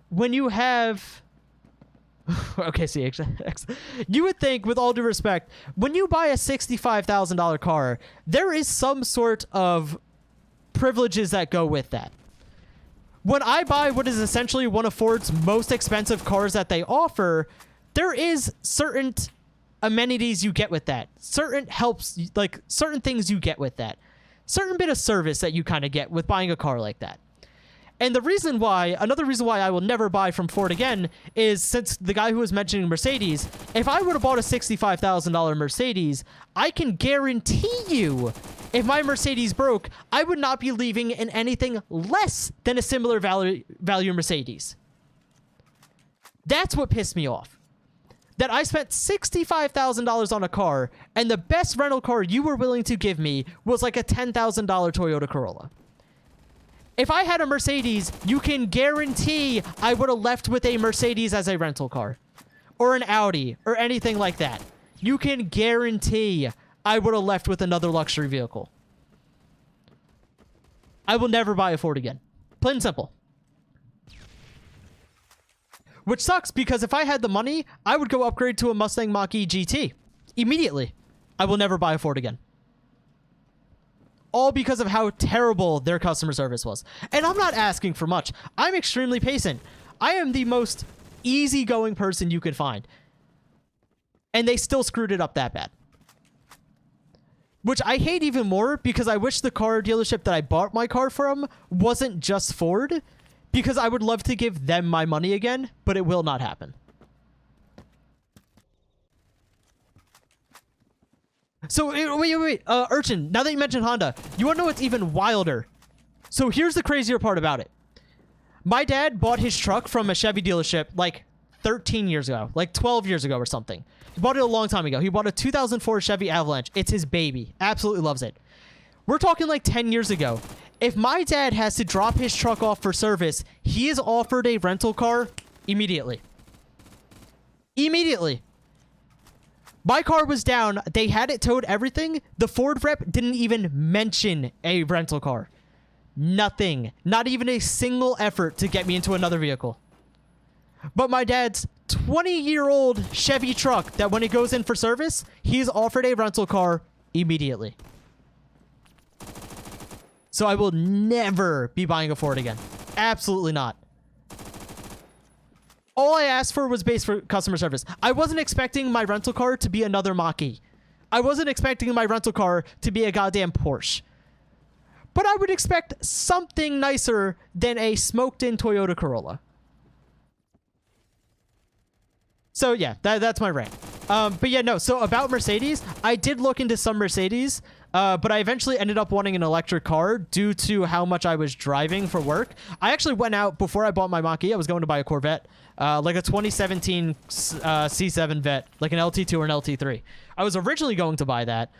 when you have... okay, CX. You would think, with all due respect, when you buy a $65,000 car, there is some sort of privileges that go with that. When I buy what is essentially one of Ford's most expensive cars that they offer, there is certain amenities you get with that. Certain helps, like certain things you get with that. Certain bit of service that you kind of get with buying a car like that. And the reason why, another reason why I will never buy from Ford again is, since the guy who was mentioning Mercedes, if I would have bought a $65,000 Mercedes, I can guarantee you, if my Mercedes broke, I would not be leaving in anything less than a similar value Mercedes. That's what pissed me off. That I spent $65,000 on a car, and the best rental car you were willing to give me was like a $10,000 Toyota Corolla. If I had a Mercedes, you can guarantee I would have left with a Mercedes as a rental car. Or an Audi, or anything like that. You can guarantee I would have left with another luxury vehicle. I will never buy a Ford again. Plain and simple. Which sucks, because if I had the money, I would go upgrade to a Mustang Mach-E GT. Immediately. I will never buy a Ford again. All because of how terrible their customer service was. And I'm not asking for much. I'm extremely patient. I am the most easygoing person you could find. And they still screwed it up that bad. Which I hate even more, because I wish the car dealership that I bought my car from wasn't just Ford, because I would love to give them my money again, but it will not happen. So, wait. Urchin, now that you mentioned Honda, you want to know what's even wilder? So here's the crazier part about it. My dad bought his truck from a Chevy dealership like 13 years ago, like 12 years ago or something. He bought it a long time ago. He bought a 2004 Chevy Avalanche. It's his baby. Absolutely loves it. We're talking like 10 years ago. If my dad has to drop his truck off for service, he is offered a rental car immediately. Immediately. My car was down. They had it towed, everything. The Ford rep didn't even mention a rental car. Nothing. Not even a single effort to get me into another vehicle. But my dad's 20-year-old Chevy truck that when it goes in for service, he's offered a rental car immediately. So I will never be buying a Ford again. Absolutely not. All I asked for was base for customer service. I wasn't expecting my rental car to be another Mach-E. I wasn't expecting my rental car to be a goddamn Porsche. But I would expect something nicer than a smoked-in Toyota Corolla. So yeah, that's my rant. But yeah, no, so about Mercedes, I did look into some Mercedes, but I eventually ended up wanting an electric car due to how much I was driving for work. I actually went out, before I bought my Mach-E, I was going to buy a Corvette, like a 2017 C7 Vet, like an LT2 or an LT3. I was originally going to buy that,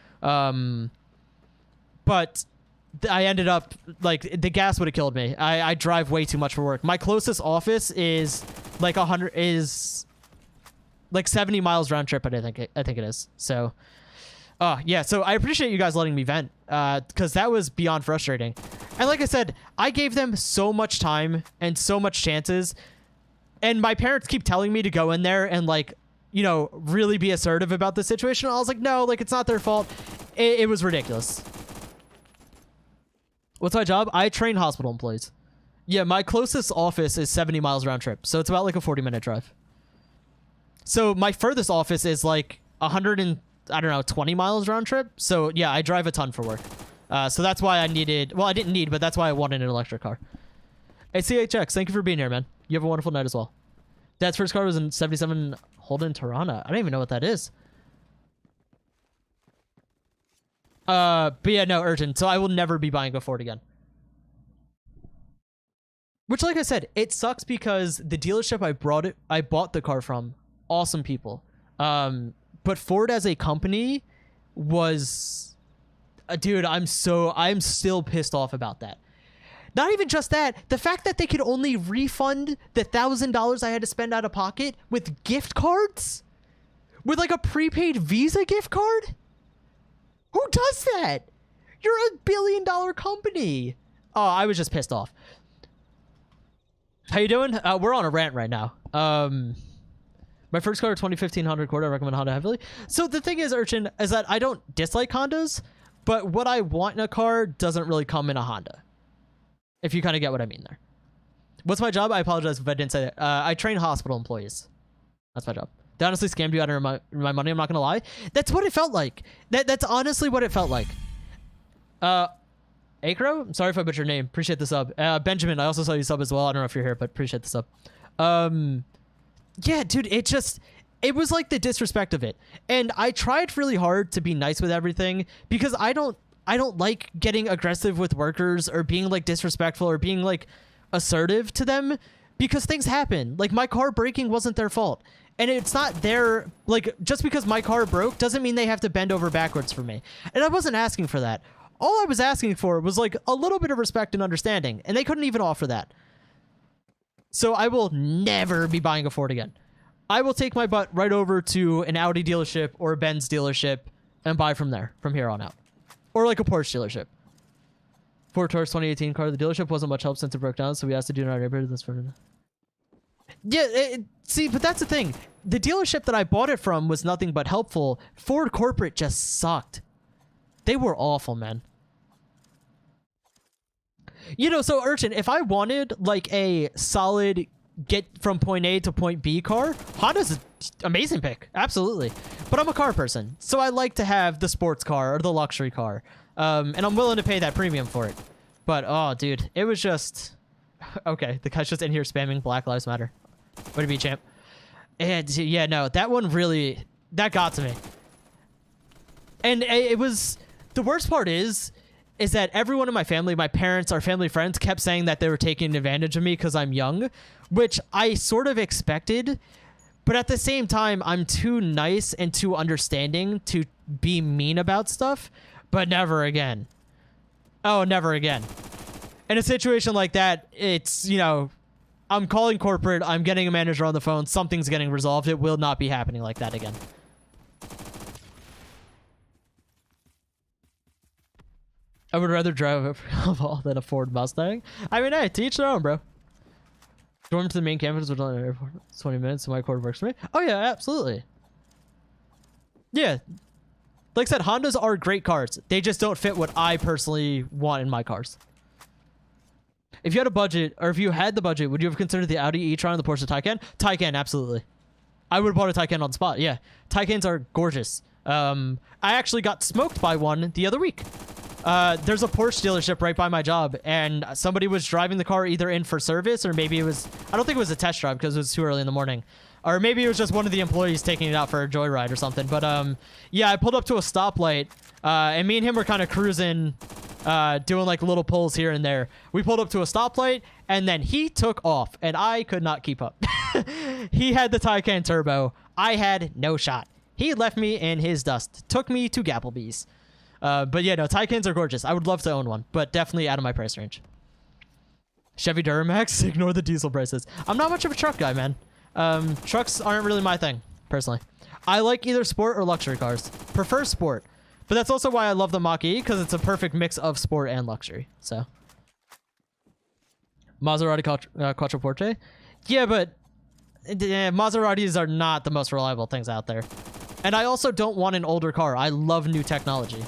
but I ended up, like, the gas would have killed me. I drive way too much for work. My closest office is like 70 miles round trip, I think it is. So, yeah. So I appreciate you guys letting me vent, because that was beyond frustrating. And like I said, I gave them so much time and so much chances, and my parents keep telling me to go in there and, like, you know, really be assertive about the situation. I was like, no, like, it's not their fault. It was ridiculous. What's my job? I train hospital employees. Yeah, my closest office is 70 miles round trip, so it's about like a 40-minute drive. So my furthest office is like 20 miles round trip. So yeah, I drive a ton for work. So that's why I needed, well, I didn't need, but that's why I wanted an electric car. Hey, CHX, thank you for being here, man. You have a wonderful night as well. Dad's first car was in 77 Holden Tirana. I don't even know what that is. But yeah, no, urgent. So I will never be buying a Ford again. Which, like I said, it sucks because the dealership I bought the car from, awesome people. But Ford as a company was, dude, I'm still pissed off about that. Not even just that, the fact that they could only refund the $1,000 I had to spend out of pocket with gift cards? With like a prepaid Visa gift card? Who does that? You're a billion-dollar company. Oh, I was just pissed off. How you doing? We're on a rant right now. My first car, 2015 Honda Accord. I recommend Honda heavily. So the thing is, Urchin, is that I don't dislike Hondas, but what I want in a car doesn't really come in a Honda. If you kind of get what I mean there. What's my job? I apologize if I didn't say that. I train hospital employees. That's my job. They honestly scammed you out of my money, I'm not gonna lie. That's what it felt like. That's honestly what it felt like. Acro? I'm sorry if I butchered your name. Appreciate the sub. Benjamin, I also saw you sub as well. I don't know if you're here, but appreciate the sub. Yeah, dude, it was like the disrespect of it. And I tried really hard to be nice with everything because I don't like getting aggressive with workers or being like disrespectful or being like assertive to them because things happen. Like my car breaking wasn't their fault. And it's not their, like, just because my car broke doesn't mean they have to bend over backwards for me. And I wasn't asking for that. All I was asking for was like a little bit of respect and understanding, and they couldn't even offer that. So I will never be buying a Ford again. I will take my butt right over to an Audi dealership or a Benz dealership and buy from there, from here on out. Or like a Porsche dealership. Ford Taurus 2018 car, the dealership wasn't much help since it broke down, so we asked to do in our neighborhood. That's for yeah, see, but that's the thing. The dealership that I bought it from was nothing but helpful. Ford corporate just sucked. They were awful, man. You know, so Urchin, if I wanted like a solid get from point A to point B car, Honda's an amazing pick. Absolutely. But I'm a car person, so I like to have the sports car or the luxury car. And I'm willing to pay that premium for it. But, oh, dude, it was just... Okay, the guy's just in here spamming Black Lives Matter. Way to be, champ. And, yeah, no, that one really... That got to me. And it was... The worst part is that everyone in my family, my parents, our family friends, kept saying that they were taking advantage of me because I'm young, which I sort of expected. But at the same time, I'm too nice and too understanding to be mean about stuff. But never again. Oh, never again. In a situation like that, it's, you know, I'm calling corporate, I'm getting a manager on the phone, something's getting resolved. It will not be happening like that again. I would rather drive a Volvo than a Ford Mustang. I mean, hey, to each their own, bro. Storm to the main campus, which is on the airport. 20 minutes, so my cord works for me. Oh, yeah, absolutely. Yeah. Like I said, Hondas are great cars. They just don't fit what I personally want in my cars. If you had a budget, or if you had the budget, would you have considered the Audi e-tron or the Porsche Taycan? Taycan, absolutely. I would have bought a Taycan on the spot, yeah. Taycans are gorgeous. I actually got smoked by one the other week. There's a Porsche dealership right by my job, and somebody was driving the car either in for service, or maybe it was... I don't think it was a test drive because it was too early in the morning. Or maybe it was just one of the employees taking it out for a joyride or something. But, yeah, I pulled up to a stoplight, and me and him were kind of cruising, doing, like, little pulls here and there. We pulled up to a stoplight, and then he took off, and I could not keep up. He had the Taycan Turbo. I had no shot. He left me in his dust. Took me to Gapplebee's. But, yeah, no, Taycans are gorgeous. I would love to own one, but definitely out of my price range. Chevy Duramax? Ignore the diesel prices. I'm not much of a truck guy, man. Trucks aren't really my thing, personally. I like either sport or luxury cars. Prefer sport. But that's also why I love the Mach-E, because it's a perfect mix of sport and luxury, so. Maserati Quattroporte? Yeah, but Maseratis are not the most reliable things out there. And I also don't want an older car. I love new technology,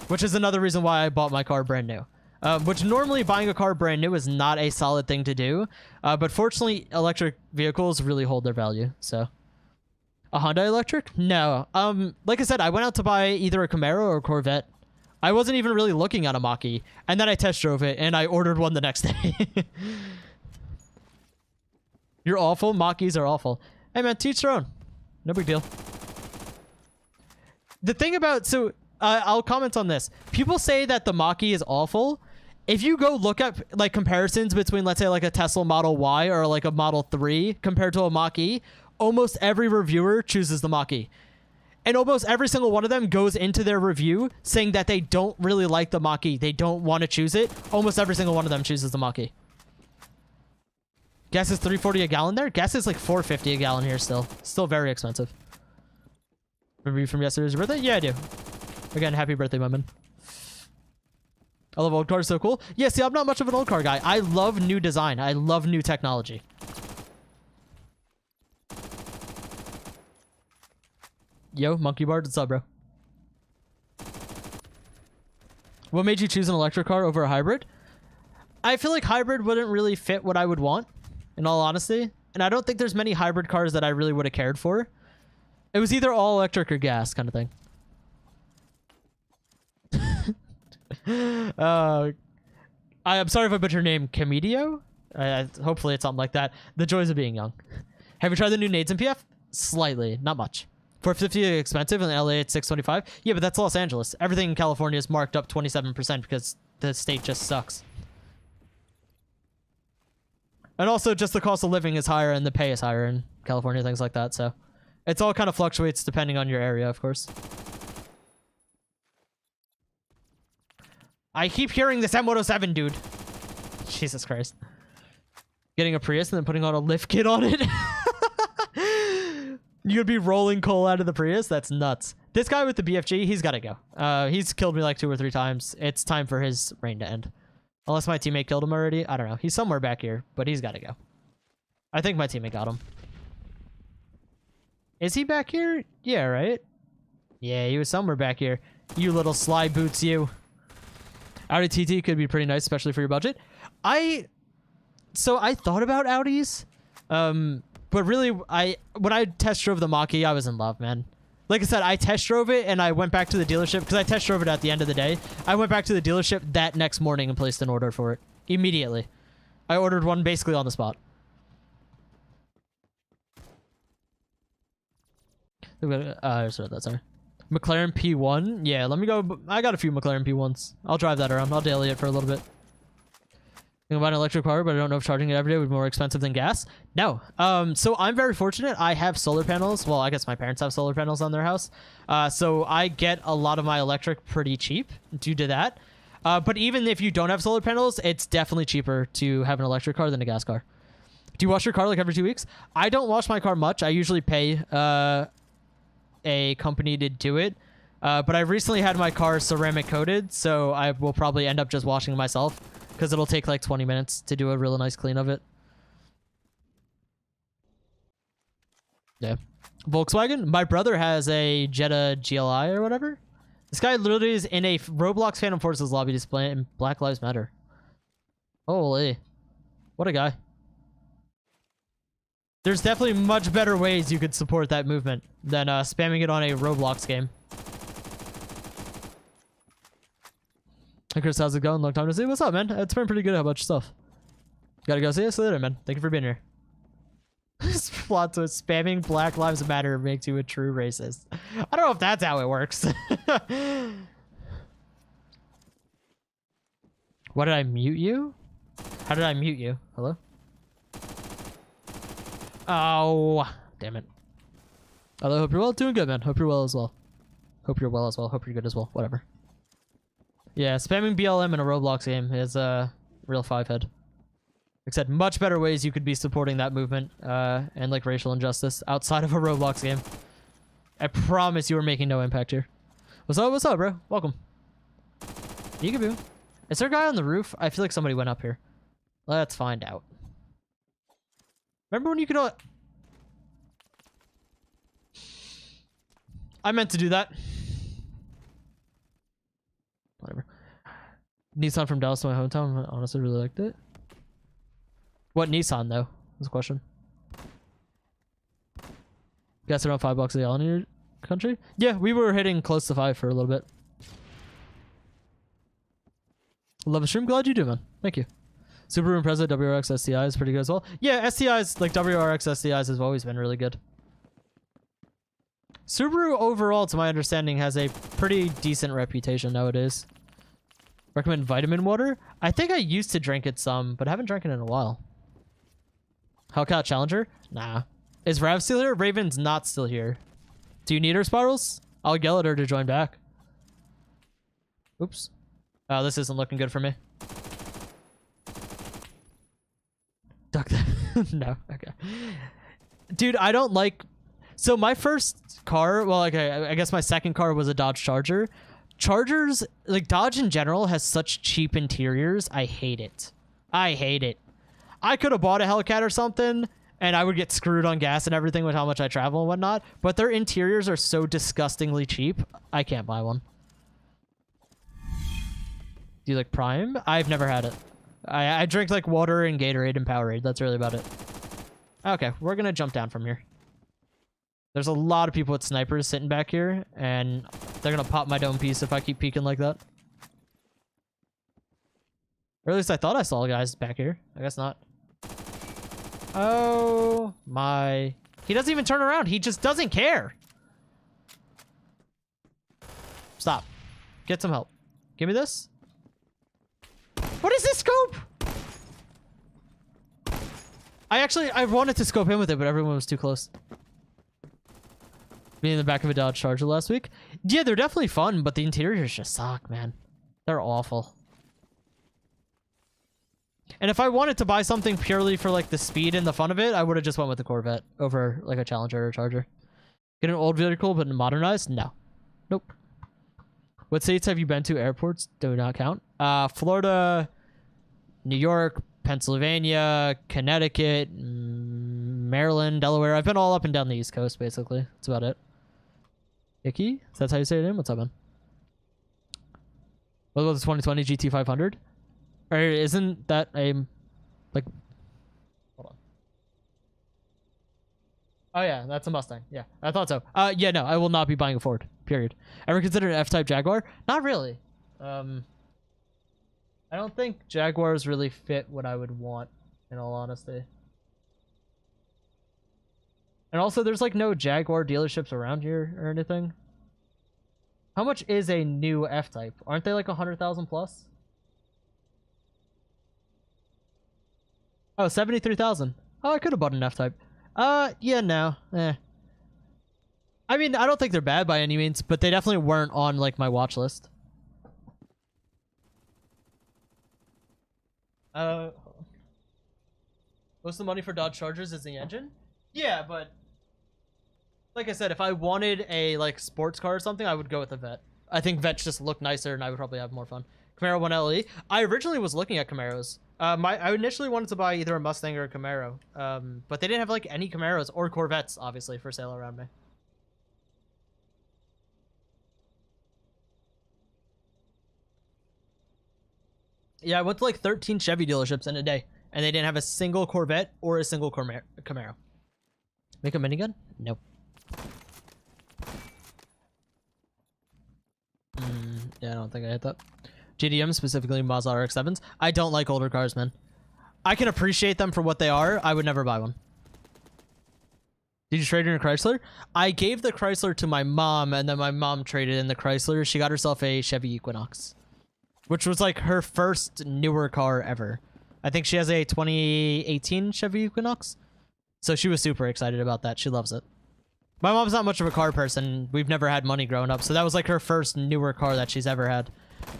which is another reason why I bought my car brand new. Which normally buying a car brand new is not a solid thing to do. But fortunately, electric vehicles really hold their value. So, a Honda electric? No. Like I said, I went out to buy either a Camaro or a Corvette. I wasn't even really looking at a Mach-E. And then I test drove it, and I ordered one the next day. You're awful? Mach-E's are awful. Hey, man, teach their own. No big deal. The thing about... So, I'll comment on this. People say that the Mach-E is awful. If you go look at like comparisons between, let's say, like a Tesla Model Y or like a Model 3 compared to a Mach-E, almost every reviewer chooses the Mach-E. And almost every single one of them goes into their review saying that they don't really like the Mach-E. They don't want to choose it. Almost every single one of them chooses the Mach-E. Gas is $3.40 a gallon there? Gas is like $4.50 a gallon here still. Still very expensive. Remember you from yesterday's birthday? Yeah, I do. Again, happy birthday, my man. I love old cars, so cool. Yeah, see, I'm not much of an old car guy. I love new design. I love new technology. Yo, Monkey Bard, what's up, bro? What made you choose an electric car over a hybrid? I feel like hybrid wouldn't really fit what I would want, in all honesty. And I don't think there's many hybrid cars that I really would have cared for. It was either all electric or gas kind of thing. I'm sorry if I butchered your name. Camedio? Hopefully it's something like that. The joys of being young. Have you tried the new nades in PF? Slightly, not much. $450 is expensive, and in LA it's $625. Yeah, but that's Los Angeles. Everything in California is marked up 27% because the state just sucks. And also just the cost of living is higher and the pay is higher in California, things like that. So it's all kind of fluctuates depending on your area, of course. I keep hearing this M107, dude. Jesus Christ. Getting a Prius and then putting on a lift kit on it. You'd be rolling coal out of the Prius? That's nuts. This guy with the BFG, he's got to go. He's killed me like 2 or 3 times. It's time for his reign to end. Unless my teammate killed him already. I don't know. He's somewhere back here, but he's got to go. I think my teammate got him. Is he back here? Yeah, right? Yeah, he was somewhere back here. You little sly boots, you. Audi TT could be pretty nice, especially for your budget. So I thought about Audis, but really, when I test drove the Mach-E, I was in love, man. Like I said, I test drove it and I went back to the dealership because I test drove it at the end of the day. I went back to the dealership that next morning and placed an order for it immediately. I ordered one basically on the spot. Sorry. McLaren P1. Yeah, let me go. I got a few McLaren P1s. I'll drive that around. I'll daily it for a little bit. I buy an electric car, but I don't know if charging it every day would be more expensive than gas. No. So I'm very fortunate. I have solar panels. Well, I guess my parents have solar panels on their house. So I get a lot of my electric pretty cheap due to that. But even if you don't have solar panels, it's definitely cheaper to have an electric car than a gas car. Do you wash your car like every 2 weeks? I don't wash my car much. I usually pay a company to do it. But I've recently had my car ceramic coated, so I will probably end up just washing it myself. Because it'll take like 20 minutes to do a really nice clean of it. Yeah. Volkswagen. My brother has a Jetta GLI or whatever. This guy literally is in a Roblox Phantom Forces lobby displaying Black Lives Matter. Holy. What a guy. There's definitely much better ways you could support that movement than spamming it on a Roblox game. Hey Chris, how's it going? Long time to see. What's up, man? It's been pretty good. How about yourself? Gotta go. See you later, man. Thank you for being here. This plot twist: spamming Black Lives Matter makes you a true racist. I don't know if that's how it works. What did I mute you? How did I mute you? Hello? Oh, damn it. Hello, hope you're well. Doing good, man. Hope you're well as well. Hope you're well as well. Hope you're good as well. Whatever. Yeah, spamming BLM in a Roblox game is a real 5-head. Like I said, much better ways you could be supporting that movement and like racial injustice outside of a Roblox game. I promise you are making no impact here. What's up, bro? Welcome. Peekaboo. Is there a guy on the roof? I feel like somebody went up here. Let's find out. Remember when you could... I meant to do that. Whatever. Nissan from Dallas to my hometown. I honestly really liked it. What Nissan though? Was the question. Guess around $5 a gallon in your country? Yeah, we were hitting close to 5 for a little bit. Love the stream. Glad you do, man. Thank you. Subaru Impreza WRX STI is pretty good as well. Yeah, STIs, like WRX STIs has always been really good. Subaru overall, to my understanding, has a pretty decent reputation nowadays. Recommend vitamin water? I think I used to drink it some, but I haven't drank it in a while. Hellcat Challenger? Nah. Is Rav still here? Raven's not still here. Do you need her, Spirals? I'll yell at her to join back. Oops. Oh, this isn't looking good for me. Duck that. No, okay. Dude, I don't like... So my first car, well, okay, I guess my second car was a Dodge Charger. Chargers, like Dodge in general, has such cheap interiors. I hate it. I hate it. I could have bought a Hellcat or something, and I would get screwed on gas and everything with how much I travel and whatnot, but their interiors are so disgustingly cheap, I can't buy one. Do you like Prime? I've never had it. I drink like water and Gatorade and Powerade. That's really about it. Okay, we're gonna jump down from here. There's a lot of people with snipers sitting back here, and they're gonna pop my dome piece if I keep peeking like that. Or at least I thought I saw guys back here. I guess not. Oh my... He doesn't even turn around. He just doesn't care. Stop. Get some help. Give me this. What is this scope? I wanted to scope in with it, but everyone was too close. Me in the back of a Dodge Charger last week. Yeah, they're definitely fun, but the interiors just suck, man. They're awful. And if I wanted to buy something purely for like the speed and the fun of it, I would have just went with the Corvette over like a Challenger or a Charger. Get an old vehicle but modernized? No. Nope. What states have you been to? Airports do not count. Florida, New York, Pennsylvania, Connecticut, Maryland, Delaware. I've been all up and down the East Coast, basically. That's about it. Icky? That's how you say it in? What's up, man? What about the 2020 GT500? Or isn't that a... like... Hold on. Oh, yeah. That's a Mustang. Yeah, I thought so. Yeah, no. I will not be buying a Ford. Period. Ever considered an F-Type Jaguar? Not really. I don't think Jaguars really fit what I would want, in all honesty. And also, there's like no Jaguar dealerships around here or anything. How much is a new F-Type? Aren't they like 100,000 plus? Oh, 73,000. Oh, I could have bought an F-Type. Yeah, no. I mean, I don't think they're bad by any means, but they definitely weren't on like my watch list. Most of the money for Dodge Chargers is the engine? Yeah, but like I said, if I wanted a like sports car or something, I would go with a Vet. I think Vets just look nicer and I would probably have more fun. Camaro 1LE. I originally was looking at Camaros. I initially wanted to buy either a Mustang or a Camaro. But they didn't have like any Camaros or Corvettes, obviously, for sale around me. Yeah, I went to like 13 Chevy dealerships in a day, and they didn't have a single Corvette or a single Camaro. Make a minigun? Nope. Yeah, I don't think I hit that. GDM, specifically Mazda RX-7s. I don't like older cars, man. I can appreciate them for what they are. I would never buy one. Did you trade in a Chrysler? I gave the Chrysler to my mom, and then my mom traded in the Chrysler. She got herself a Chevy Equinox, which was like her first newer car ever. I think she has a 2018 Chevy Equinox. So she was super excited about that. She loves it. My mom's not much of a car person. We've never had money growing up. So that was like her first newer car that she's ever had.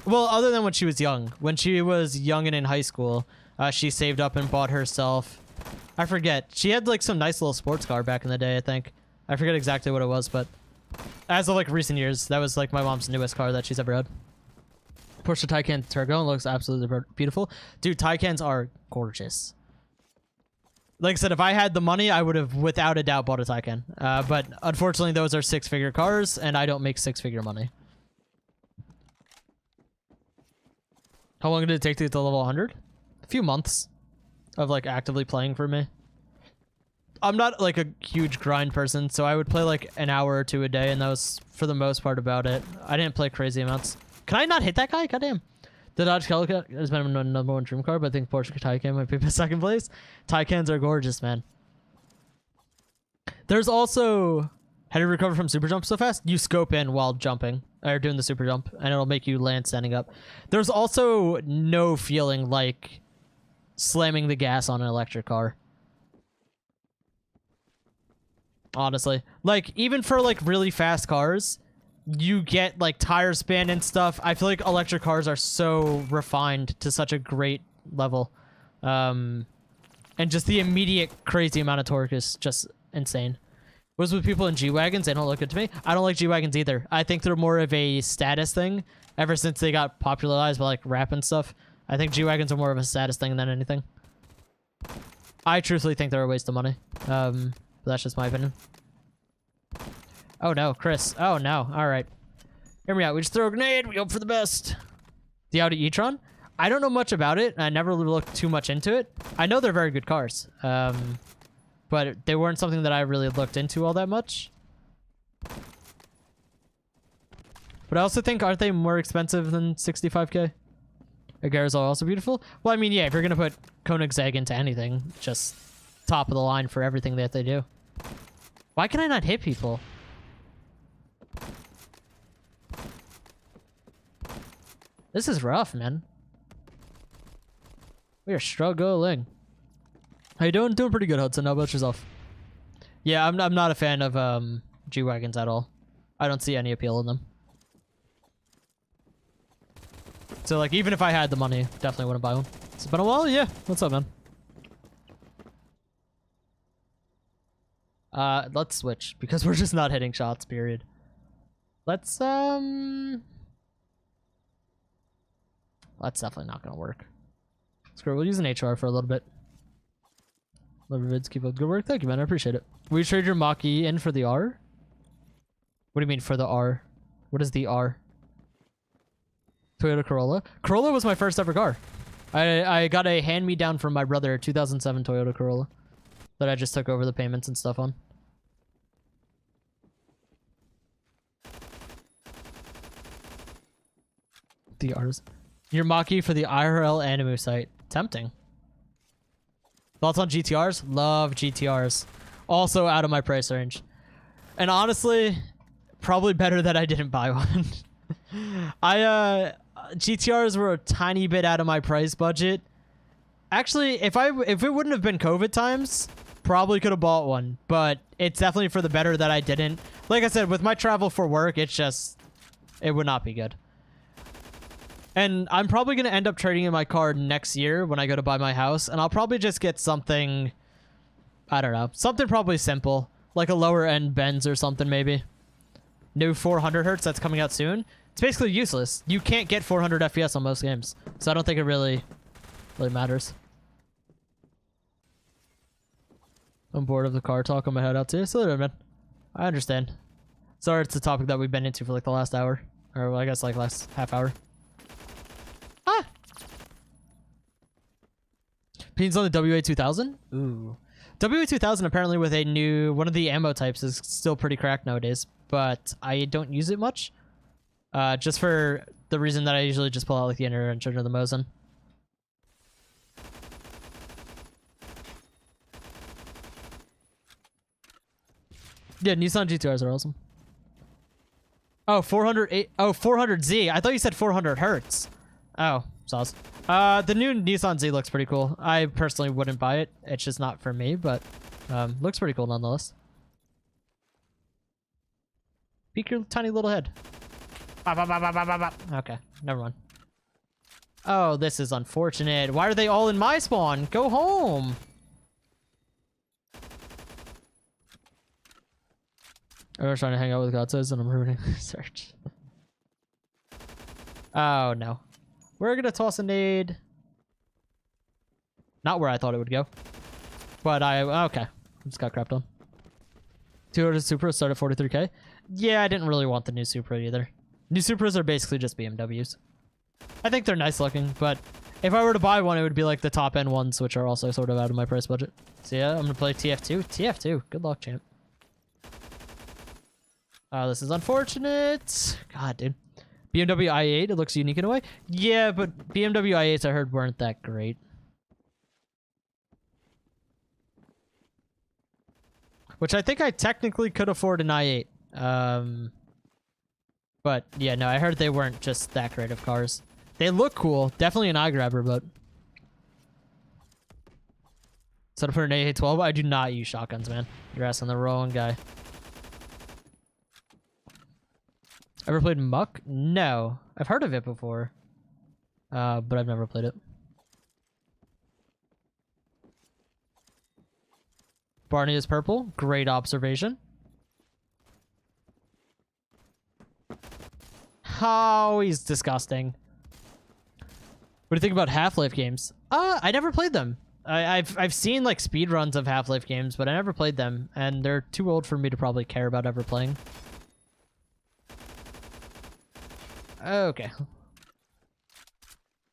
Well, other than when she was young. When she was young and in high school, she saved up and bought herself... I forget. She had like some nice little sports car back in the day, I think. I forget exactly what it was, but... as of like recent years, that was like my mom's newest car that she's ever had. Porsche Taycan Turbo looks absolutely beautiful. Dude, Taycans are gorgeous. Like I said, if I had the money, I would have without a doubt bought a Taycan. But unfortunately, those are six-figure cars, and I don't make six-figure money. How long did it take to get to level 100? A few months of like actively playing for me. I'm not like a huge grind person, so I would play like an hour or two a day, and that was for the most part about it. I didn't play crazy amounts. Can I not hit that guy? Goddamn. The Dodge Calicut has been my number one dream car, but I think Porsche Taycan might be my second place. Taycans are gorgeous, man. There's also... how do you recover from super jump so fast? You scope in while jumping, or doing the super jump, and it'll make you land standing up. There's also no feeling like slamming the gas on an electric car. Honestly. Like, even for like really fast cars... you get like tire span and stuff. I feel like electric cars are so refined to such a great level. And just the immediate crazy amount of torque is just insane. What's with people in G-Wagons? They don't look good to me. I don't like G-Wagons either. I think they're more of a status thing ever since they got popularized by like rap and stuff. I think G-Wagons are more of a status thing than anything. I truthfully think they're a waste of money. But that's just my opinion. Oh no, Chris. Oh no. Alright. Hear me out. We just throw a grenade. We hope for the best. The Audi e-tron? I don't know much about it. I never looked too much into it. I know they're very good cars. But they weren't something that I really looked into all that much. But I also think, aren't they more expensive than 65k? Agaras are also beautiful. Well, I mean, yeah, if you're going to put Koenigsegg into anything, just top of the line for everything that they do. Why can I not hit people? This is rough, man. We are struggling. How you doing? Doing pretty good, Hudson. How about yourself? Yeah, I'm not a fan of G-Wagons at all. I don't see any appeal in them. So, like, even if I had the money, definitely wouldn't buy one. It's been a while, yeah. What's up, man? Let's switch because we're just not hitting shots, period. Let's that's definitely not gonna work. Screw it, we'll use an HR for a little bit. Love your vids, keep up good work. Thank you, man, I appreciate it. Will you trade your Mach-E in for the R? What do you mean for the R? What is the R? Toyota Corolla? Corolla was my first ever car. I got a hand-me-down from my brother, a 2007 Toyota Corolla that I just took over the payments and stuff on. The R's. Your Mach-E for the IRL Animu site. Tempting. Thoughts on GTRs? Love GTRs. Also out of my price range. And honestly, probably better that I didn't buy one. GTRs were a tiny bit out of my price budget. Actually, if it wouldn't have been COVID times, probably could have bought one. But it's definitely for the better that I didn't. Like I said, with my travel for work, it would not be good. And I'm probably going to end up trading in my car next year when I go to buy my house. And I'll probably just get something, I don't know, something probably simple. Like a lower end Benz or something maybe. New 400 hertz that's coming out soon. It's basically useless. You can't get 400 FPS on most games. So I don't think it really matters. I'm bored of the car talk. I'm gonna head out too. So there, man. I understand. Sorry, it's a topic that we've been into for like the last hour. Or well, I guess like last half hour. Ah! Opinions on the WA2000? Ooh. WA2000 apparently with one of the ammo types is still pretty cracked nowadays. But I don't use it much. Just for the reason that I usually just pull out like the inner engine or the Mosin. Yeah, Nissan GTRs are awesome. Oh, 400Z. I thought you said 400 hertz. Oh, sauce. The new Nissan Z looks pretty cool. I personally wouldn't buy it. It's just not for me, but looks pretty cool nonetheless. Peek your tiny little head. Okay, never mind. Oh, this is unfortunate. Why are they all in my spawn? Go home. I was trying to hang out with Godstatus and I'm ruining the search. Oh, no. We're gonna toss a nade. Not where I thought it would go. But okay. I just got crapped on. 200 Supra start at 43k. Yeah, I didn't really want the new Supra either. New Supras are basically just BMWs. I think they're nice looking, but if I were to buy one, it would be like the top end ones, which are also sort of out of my price budget. So yeah, I'm gonna play TF2. TF2. Good luck, champ. This is unfortunate. God, dude. BMW i8, it looks unique in a way. Yeah, but BMW i8s I heard weren't that great. Which I think I technically could afford an i8. But yeah, no, I heard they weren't just that great of cars. They look cool. Definitely an eye grabber, but... So to put an AA-12, I do not use shotguns, man. You're asking the wrong guy. Ever played Muck? No. I've heard of it before. But I've never played it. Barney is purple. Great observation. Oh, he's disgusting. What do you think about Half-Life games? I never played them. I've seen like speedruns of Half-Life games, but I never played them, and they're too old for me to probably care about ever playing. Okay.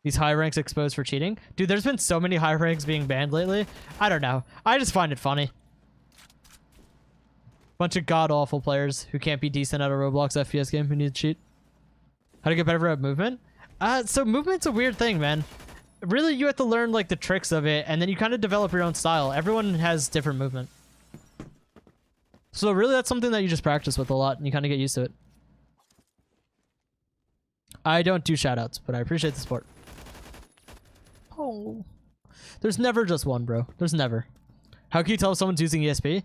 These high ranks exposed for cheating? Dude, there's been so many high ranks being banned lately. I don't know. I just find it funny. Bunch of god-awful players who can't be decent at a Roblox FPS game who need to cheat. How to get better at movement? So movement's a weird thing, man. Really, you have to learn like the tricks of it, and then you kind of develop your own style. Everyone has different movement. So really, that's something that you just practice with a lot, and you kind of get used to it. I don't do shoutouts, but I appreciate the support. Oh. There's never just one, bro. There's never. How can you tell if someone's using ESP?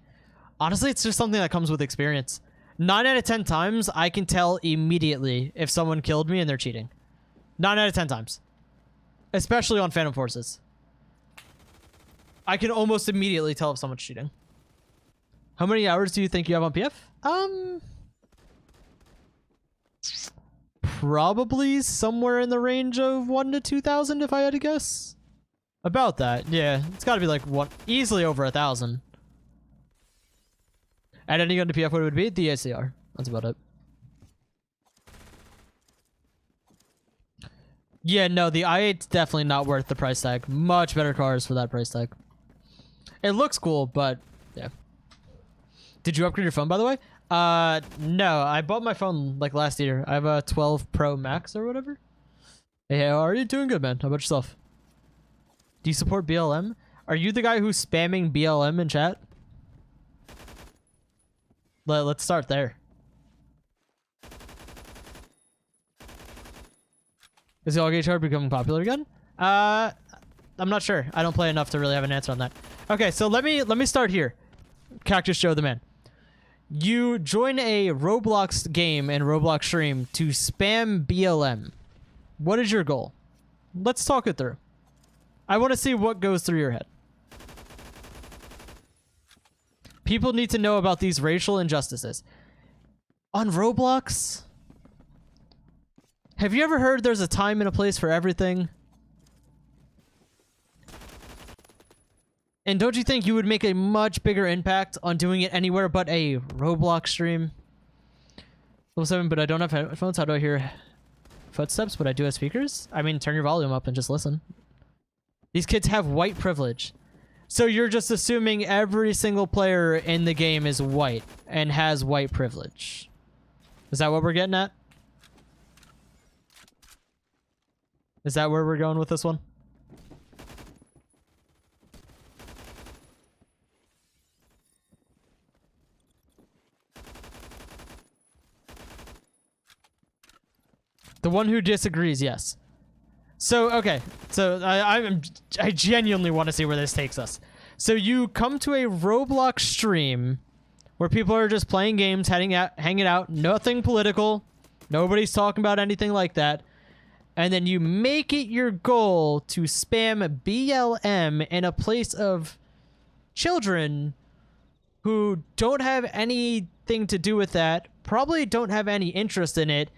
Honestly, it's just something that comes with experience. 9 out of 10 times, I can tell immediately if someone killed me and they're cheating. 9 out of 10 times. Especially on Phantom Forces. I can almost immediately tell if someone's cheating. How many hours do you think you have on PF? Probably somewhere in the range of 1,000 to 2,000 if I had to guess. About that, yeah. It's got to be like easily over 1,000. At any gun to PF, what it would be? The ACR. That's about it. Yeah, no, the i8's definitely not worth the price tag. Much better cars for that price tag. It looks cool, but yeah. Did you upgrade your phone, by the way? No, I bought my phone like last year. I have a 12 Pro Max or whatever. Hey, how are you? Doing good, man. How about yourself? Do you support BLM? Are you the guy who's spamming BLM in chat? Let's start there. Is the all-gauge card becoming popular again? I'm not sure. I don't play enough to really have an answer on that. Okay, so let me start here. Cactus Joe the man. You join a Roblox game and Roblox stream to spam BLM. What is your goal? Let's talk it through. I want to see what goes through your head. People need to know about these racial injustices. On Roblox, have you ever heard there's a time and a place for everything? And don't you think you would make a much bigger impact on doing it anywhere but a Roblox stream? Level 7, but I don't have headphones. How do I hear footsteps? But I do have speakers? I mean, turn your volume up and just listen. These kids have white privilege. So you're just assuming every single player in the game is white and has white privilege. Is that what we're getting at? Is that where we're going with this one? The one who disagrees, yes. So, okay. So, I genuinely want to see where this takes us. So, you come to a Roblox stream where people are just playing games, hanging out, nothing political. Nobody's talking about anything like that. And then you make it your goal to spam BLM in a place of children who don't have anything to do with that, probably don't have any interest in it,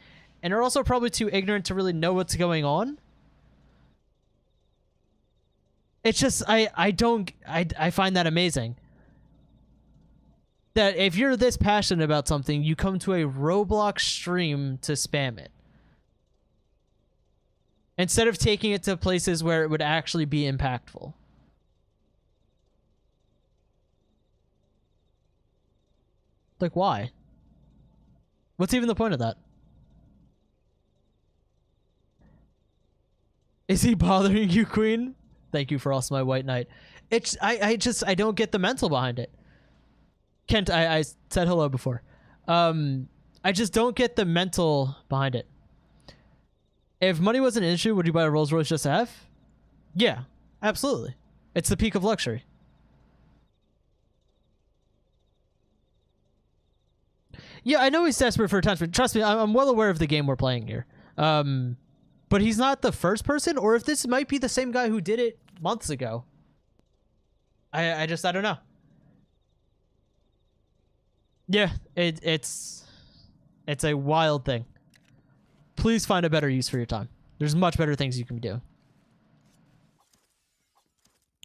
and are also probably too ignorant to really know what's going on. It's just, I find that amazing. That if you're this passionate about something, you come to a Roblox stream to spam it. Instead of taking it to places where it would actually be impactful. Like, why? What's even the point of that? Is he bothering you, Queen? Thank you for also my white knight. It's I don't get the mental behind it. Kent, I said hello before. I just don't get the mental behind it. If money wasn't an issue, would you buy a Rolls Royce just to have? Yeah, absolutely. It's the peak of luxury. Yeah, I know he's desperate for attention, but trust me, I'm well aware of the game we're playing here. But he's not the first person, or if this might be the same guy who did it months ago. I don't know. Yeah, it's a wild thing. Please find a better use for your time. There's much better things you can do.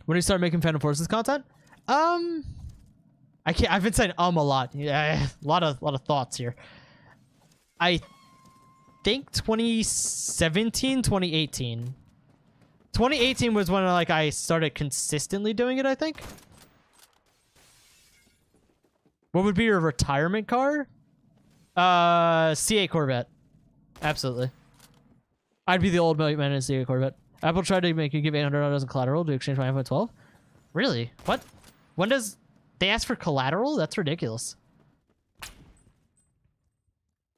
When do you start making Phantom Forces content? I've been saying a lot. Yeah, a lot of thoughts here. I think 2017, 2018. 2018 was when I started consistently doing it, I think. What would be your retirement car? C8 Corvette. Absolutely. I'd be the old man in a C8 Corvette. Apple tried to make you give $800 in collateral to exchange my iPhone 12. Really? What? When does they ask for collateral? That's ridiculous.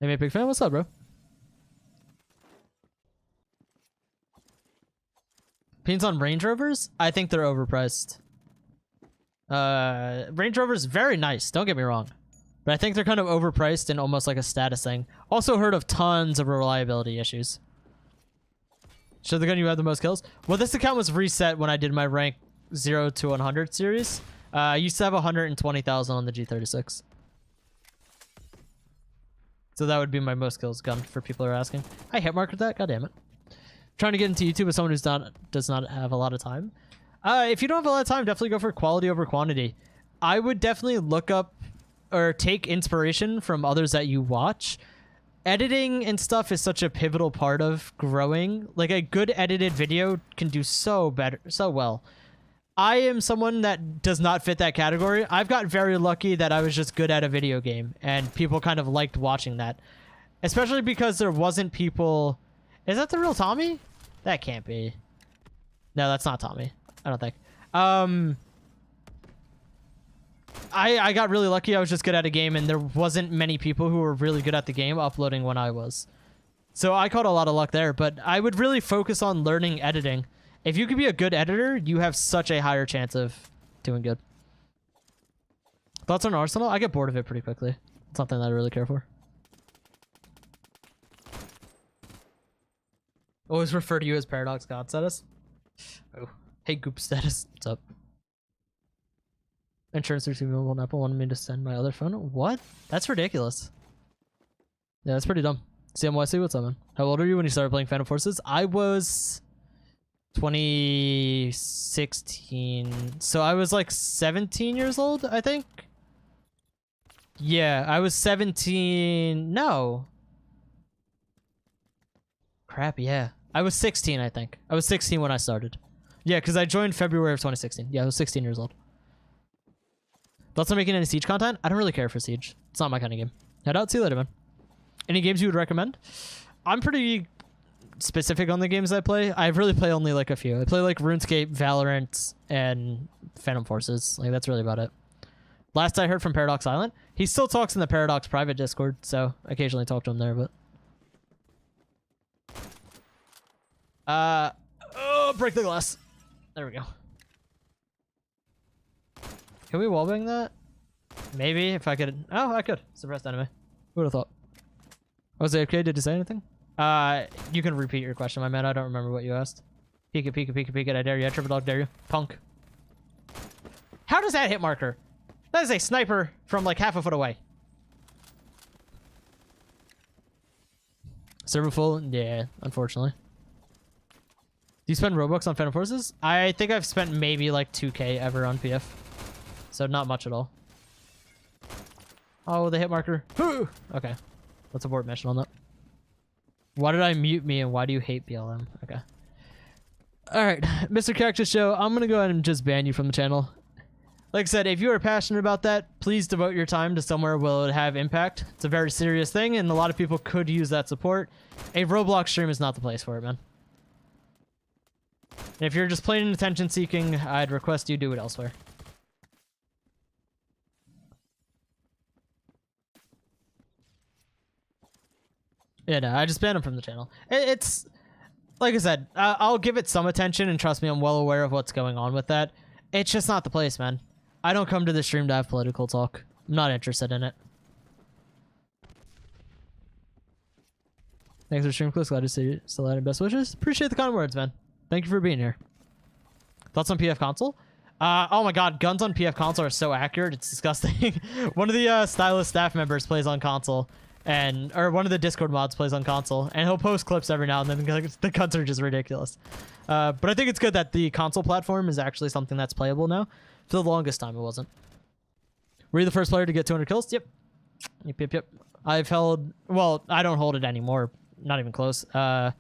Hey, man, big fan. What's up, bro? Opinions on Range Rovers? I think they're overpriced. Range Rover's very nice. Don't get me wrong. But I think they're kind of overpriced and almost like a status thing. Also heard of tons of reliability issues. Show the gun you have the most kills. Well, this account was reset when I did my rank 0 to 100 series. I used to have 120,000 on the G36. So that would be my most kills gun for people who are asking. I hit marked that. God damn it. Trying to get into YouTube with someone who's does not have a lot of time. If you don't have a lot of time, definitely go for quality over quantity. I would definitely look up or take inspiration from others that you watch. Editing and stuff is such a pivotal part of growing. Like a good edited video can do so well. I am someone that does not fit that category. I've got very lucky that I was just good at a video game and people kind of liked watching that. Especially because there wasn't people... Is that the real Tommy? That can't be. No, that's not Tommy. I don't think. I got really lucky. I was just good at a game and there wasn't many people who were really good at the game uploading when I was. So I caught a lot of luck there, but I would really focus on learning editing. If you could be a good editor, you have such a higher chance of doing good. Thoughts on Arsenal? I get bored of it pretty quickly. It's something that I really care for. Always refer to you as Paradox Godstatus. Oh. Hey, Godstatus. What's up? Insurance receivable on Apple wanted me to send my other phone. What? That's ridiculous. Yeah, that's pretty dumb. CMYC, what's up, man? How old are you when you started playing Phantom Forces? I was 2016. So I was like 17 years old, I think. Yeah, I was 17. No. Crap, yeah. I was 16, I think. I was 16 when I started. Yeah, because I joined February of 2016. Yeah, I was 16 years old. Thoughts on making any Siege content? I don't really care for Siege. It's not my kind of game. Head out. See you later, man. Any games you would recommend? I'm pretty specific on the games I play. I really play only like a few. I play like RuneScape, Valorant, and Phantom Forces. Like that's really about it. Last I heard from Paradox Island, he still talks in the Paradox private Discord, so I occasionally talk to him there, but... Oh, break the glass. There we go. Can we wallbang that? Maybe, if I could... Oh, I could. Suppressed enemy. Who would have thought? Was it okay? Did you say anything? You can repeat your question, my man. I don't remember what you asked. Peek it, peek it, peek it, peek it. I dare you. I triple dog dare you. Punk. How does that hit marker? That is a sniper from like half a foot away. Server full? Yeah, unfortunately. Do you spend Robux on Phantom Forces? I think I've spent maybe like 2K ever on PF. So not much at all. Oh, the hit marker. Okay. Let's abort mission on that. Why did I mute me and why do you hate BLM? Okay. Alright, Mr. Cactus Show, I'm gonna go ahead and just ban you from the channel. Like I said, if you are passionate about that, please devote your time to somewhere where it would have impact. It's a very serious thing and a lot of people could use that support. A Roblox stream is not the place for it, man. And if you're just plain attention seeking, I'd request you do it elsewhere. Yeah, no, I just banned him from the channel. It's, like I said, I'll give it some attention, and trust me, I'm well aware of what's going on with that. It's just not the place, man. I don't come to the stream to have political talk. I'm not interested in it. Thanks for stream clips. Glad to see you still out. Best wishes. Appreciate the kind words, man. Thank you for being here. Thoughts on PF console? Oh my god, guns on PF console are so accurate. It's disgusting. One of the stylist staff members plays on console. Or one of the Discord mods plays on console, and he'll post clips every now and then because the guns are just ridiculous. But I think it's good that the console platform is actually something that's playable now. For the longest time, it wasn't. Were you the first player to get 200 kills? Yep. Yep. I've held... Well, I don't hold it anymore. Not even close. I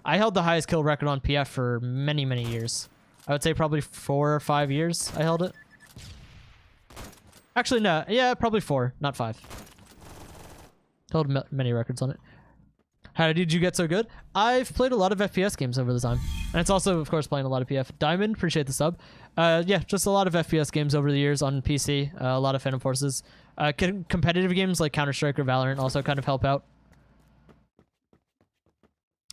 held the highest kill record on PF for many, many years. I would say probably 4 or 5 years I held it. Actually, no. Yeah, probably 4, not 5. Held many records on it. How did you get so good? I've played a lot of FPS games over the time. And it's also, of course, playing a lot of PF. Diamond, appreciate the sub. Yeah, just a lot of FPS games over the years on PC. A lot of Phantom Forces. Competitive games like Counter-Strike or Valorant also kind of help out.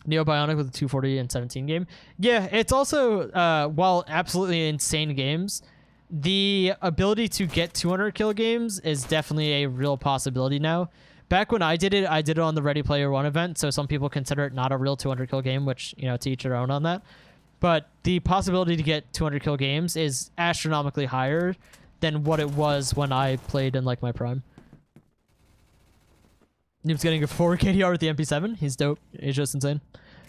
Neo Bionic with a 240 and 17 game. Yeah, it's also, while absolutely insane games, the ability to get 200 kill games is definitely a real possibility now. Back when I did it on the Ready Player One event, so some people consider it not a real 200 kill game, which, you know, to each their own on that. But the possibility to get 200 kill games is astronomically higher than what it was when I played in, like, my prime. Noob's getting a 4 KDR with the MP7. He's dope. He's just insane.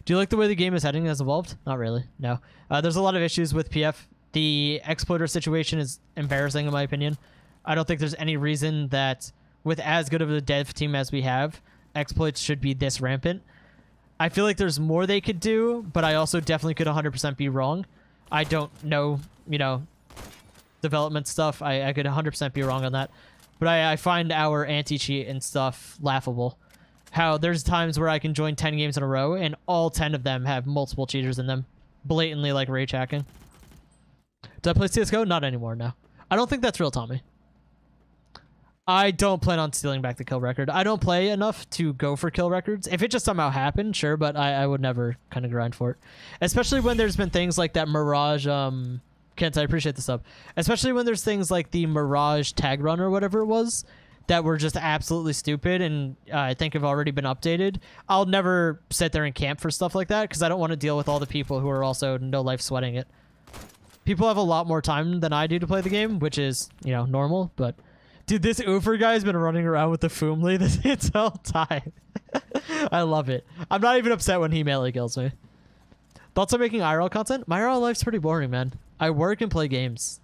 Do you like the way the game is heading as evolved? Not really, no. There's a lot of issues with PF. The exploiter situation is embarrassing in my opinion. I don't think there's any reason that with as good of a dev team as we have, exploits should be this rampant. I feel like there's more they could do, but I also definitely could 100% be wrong. I don't know, you know, development stuff. I could 100% be wrong on that. But I find our anti-cheat and stuff laughable. How there's times where I can join 10 games in a row and all 10 of them have multiple cheaters in them. Blatantly like rage hacking. Do I play CSGO? Not anymore, no. I don't think that's real, Tommy. I don't plan on stealing back the kill record. I don't play enough to go for kill records. If it just somehow happened, sure, but I would never kind of grind for it. Especially when there's been things like that Mirage, Kent, I appreciate the sub. Especially when there's things like the Mirage tag run or whatever it was that were just absolutely stupid and I think have already been updated. I'll never sit there and camp for stuff like that because I don't want to deal with all the people who are also no life sweating it. People have a lot more time than I do to play the game, which is, you know, normal, but... Dude, this Ufer guy's been running around with the Foomly this entire time. I love it. I'm not even upset when he melee kills me. Thoughts on making IRL content? My IRL life's pretty boring, man. I work and play games.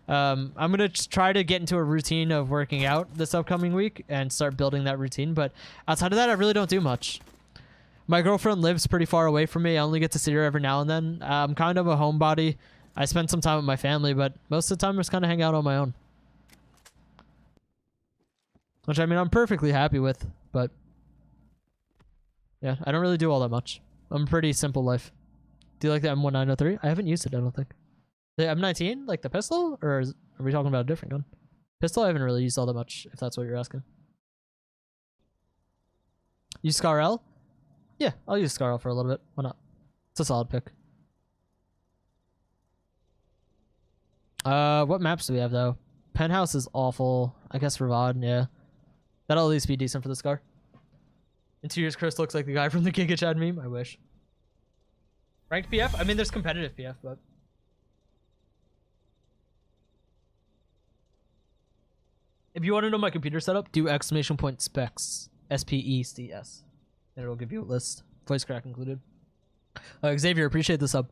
I'm going to try to get into a routine of working out this upcoming week and start building that routine, but outside of that, I really don't do much. My girlfriend lives pretty far away from me. I only get to see her every now and then. I'm kind of a homebody. I spend some time with my family, but most of the time I just kind of hang out on my own. Which, I mean, I'm perfectly happy with, but... yeah, I don't really do all that much. I'm a pretty simple life. Do you like the M1903? I haven't used it, I don't think. The M19? Like the pistol? Or are we talking about a different gun? Pistol I haven't really used all that much, if that's what you're asking. Use Scar L? Yeah, I'll use Scar L for a little bit. Why not? It's a solid pick. What maps do we have, though? Penthouse is awful. I guess Ravad, yeah. That'll at least be decent for the Scar. In 2 years, Chris looks like the guy from the Giga Chad meme. I wish. Ranked PF? I mean, there's competitive PF, but... if you want to know my computer setup, do ! Specs. SPECS. And it'll give you a list. Voice crack included. Xavier, appreciate the sub.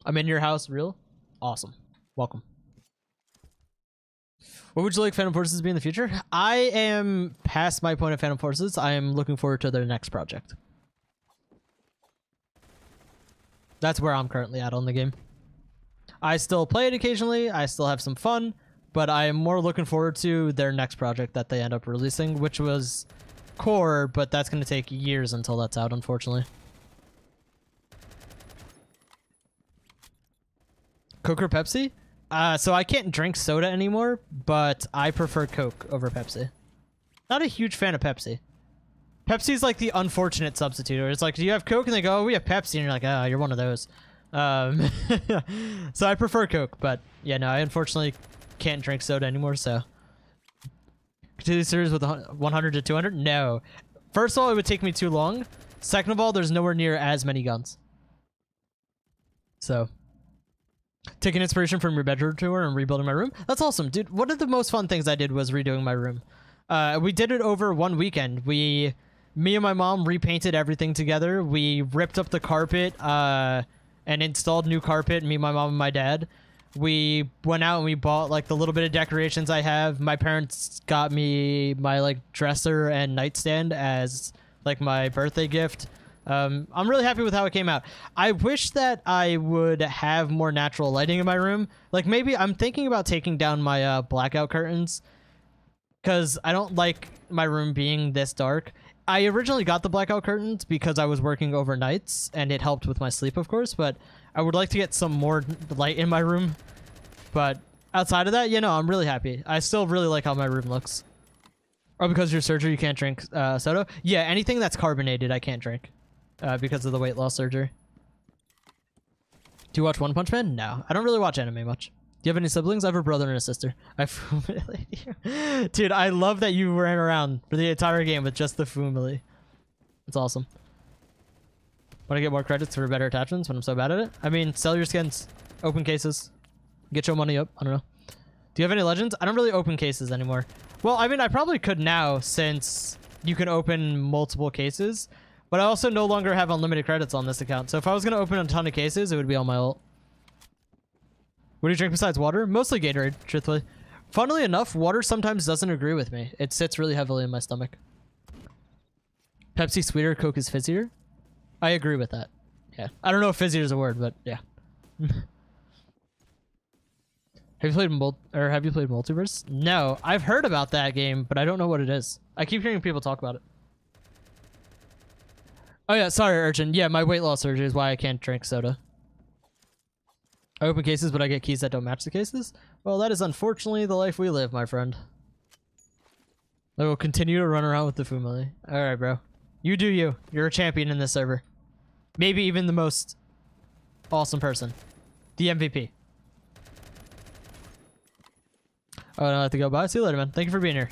I'm in your house, real? Awesome. Welcome. What would you like Phantom Forces to be in the future? I am past my point of Phantom Forces. I am looking forward to their next project. That's where I'm currently at on the game. I still play it occasionally. I still have some fun, but I am more looking forward to their next project that they end up releasing, which was Core, but that's going to take years until that's out, unfortunately. Coke or Pepsi? So I can't drink soda anymore, but I prefer Coke over Pepsi. Not a huge fan of Pepsi. Pepsi's like the unfortunate substitute. It's like, do you have Coke? And they go, oh, we have Pepsi. And you're like, oh, you're one of those. So I prefer Coke, but yeah, no, I unfortunately can't drink soda anymore, so. Continue the series with 100 to 200? No. First of all, it would take me too long. Second of all, there's nowhere near as many guns. So. Taking inspiration from your bedroom tour and rebuilding my room. That's awesome, dude. One of the most fun things I did was redoing my room. We did it over one weekend. Me and my mom repainted everything together. We ripped up the carpet and installed new carpet. Me, my mom, and my dad. We went out and we bought like the little bit of decorations I have. My parents got me my like dresser and nightstand as like my birthday gift. I'm really happy with how it came out. I wish that I would have more natural lighting in my room. Like maybe I'm thinking about taking down my blackout curtains because I don't like my room being this dark. I originally got the blackout curtains because I was working overnights and it helped with my sleep, of course, but I would like to get some more light in my room. But outside of that, you know, I'm really happy. I still really like how my room looks. Oh, because of your surgery, you can't drink soda? Yeah, anything that's carbonated, I can't drink. Because of the weight loss surgery. Do you watch One Punch Man? No. I don't really watch anime much. Do you have any siblings? I have a brother and a sister. I family. Dude, I love that you ran around for the entire game with just the family. It's awesome. Want to get more credits for better attachments when I'm so bad at it? I mean, sell your skins. Open cases. Get your money up. I don't know. Do you have any legends? I don't really open cases anymore. Well, I mean, I probably could now since you can open multiple cases. But I also no longer have unlimited credits on this account. So if I was going to open a ton of cases, it would be on my ult. What do you drink besides water? Mostly Gatorade, truthfully. Funnily enough, water sometimes doesn't agree with me. It sits really heavily in my stomach. Pepsi sweeter, Coke is fizzier. I agree with that. Yeah. I don't know if fizzier is a word, but yeah. Have you played Multiverse? No, I've heard about that game, but I don't know what it is. I keep hearing people talk about it. Oh yeah, sorry, Urchin. Yeah, my weight loss surgery is why I can't drink soda. I open cases, but I get keys that don't match the cases? Well, that is unfortunately the life we live, my friend. I will continue to run around with the family. Alright, bro. You do you. You're a champion in this server. Maybe even the most awesome person. The MVP. Oh, I don't have to go. Bye. See you later, man. Thank you for being here.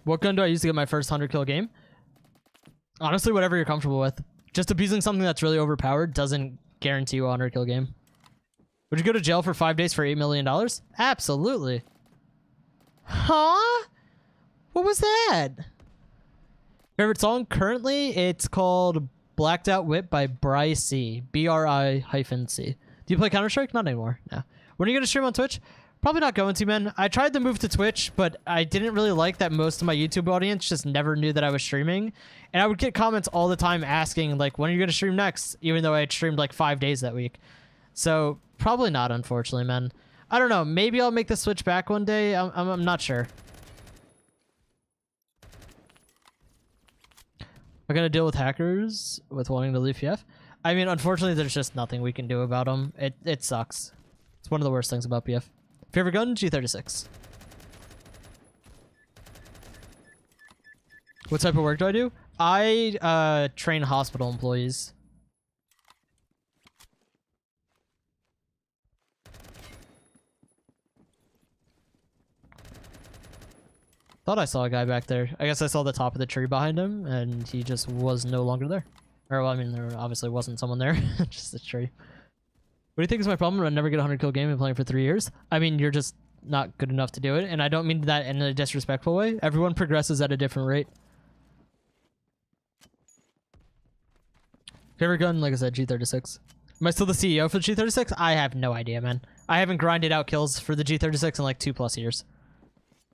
What gun do I use to get my first 100 kill game? Honestly, whatever you're comfortable with. Just abusing something that's really overpowered doesn't guarantee you a 100 kill game. Would you go to jail for 5 days for $8 million? Absolutely. Huh? What was that? Favorite song? Currently, it's called Blacked Out Whip by Bri-C. B-R-I-C. Do you play Counter-Strike? Not anymore. No. When are you going to stream on Twitch? Probably not going to, man. I tried to move to Twitch, but I didn't really like that most of my YouTube audience just never knew that I was streaming. And I would get comments all the time asking, like, when are you going to stream next? Even though I had streamed like 5 days that week. So, probably not, unfortunately, man. I don't know. Maybe I'll make the switch back one day. I'm not sure. I'm going to deal with hackers with wanting to leave PF. I mean, unfortunately, there's just nothing we can do about them. It sucks. It's one of the worst things about PF. Favorite gun? G36. What type of work do I do? I train hospital employees. Thought I saw a guy back there. I guess I saw the top of the tree behind him, and he just was no longer there. Or, well, I mean, there obviously wasn't someone there. Just a tree. What do you think is my problem? I never get a 100 kill game and playing for 3 years. I mean, you're just not good enough to do it, and I don't mean that in a disrespectful way. Everyone progresses at a different rate. Favorite gun? Like I said, G36. Am I still the CEO for the G36? I have no idea, man. I haven't grinded out kills for the G36 in like 2+ years.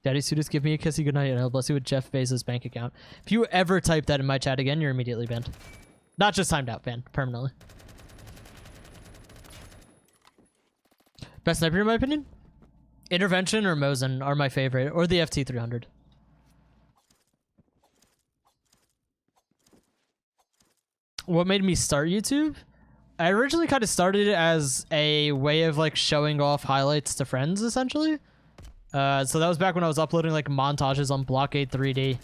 Daddy Sudis, give me a kissy goodnight, and I'll bless you with Jeff Bezos' bank account. If you ever type that in my chat again, you're immediately banned. Not just timed out, banned. Permanently. Best sniper in my opinion? Intervention or Mosin are my favorite, or the FT300. What made me start YouTube? I originally kind of started it as a way of like showing off highlights to friends, essentially. So that was back when I was uploading like montages on Blockade 3D.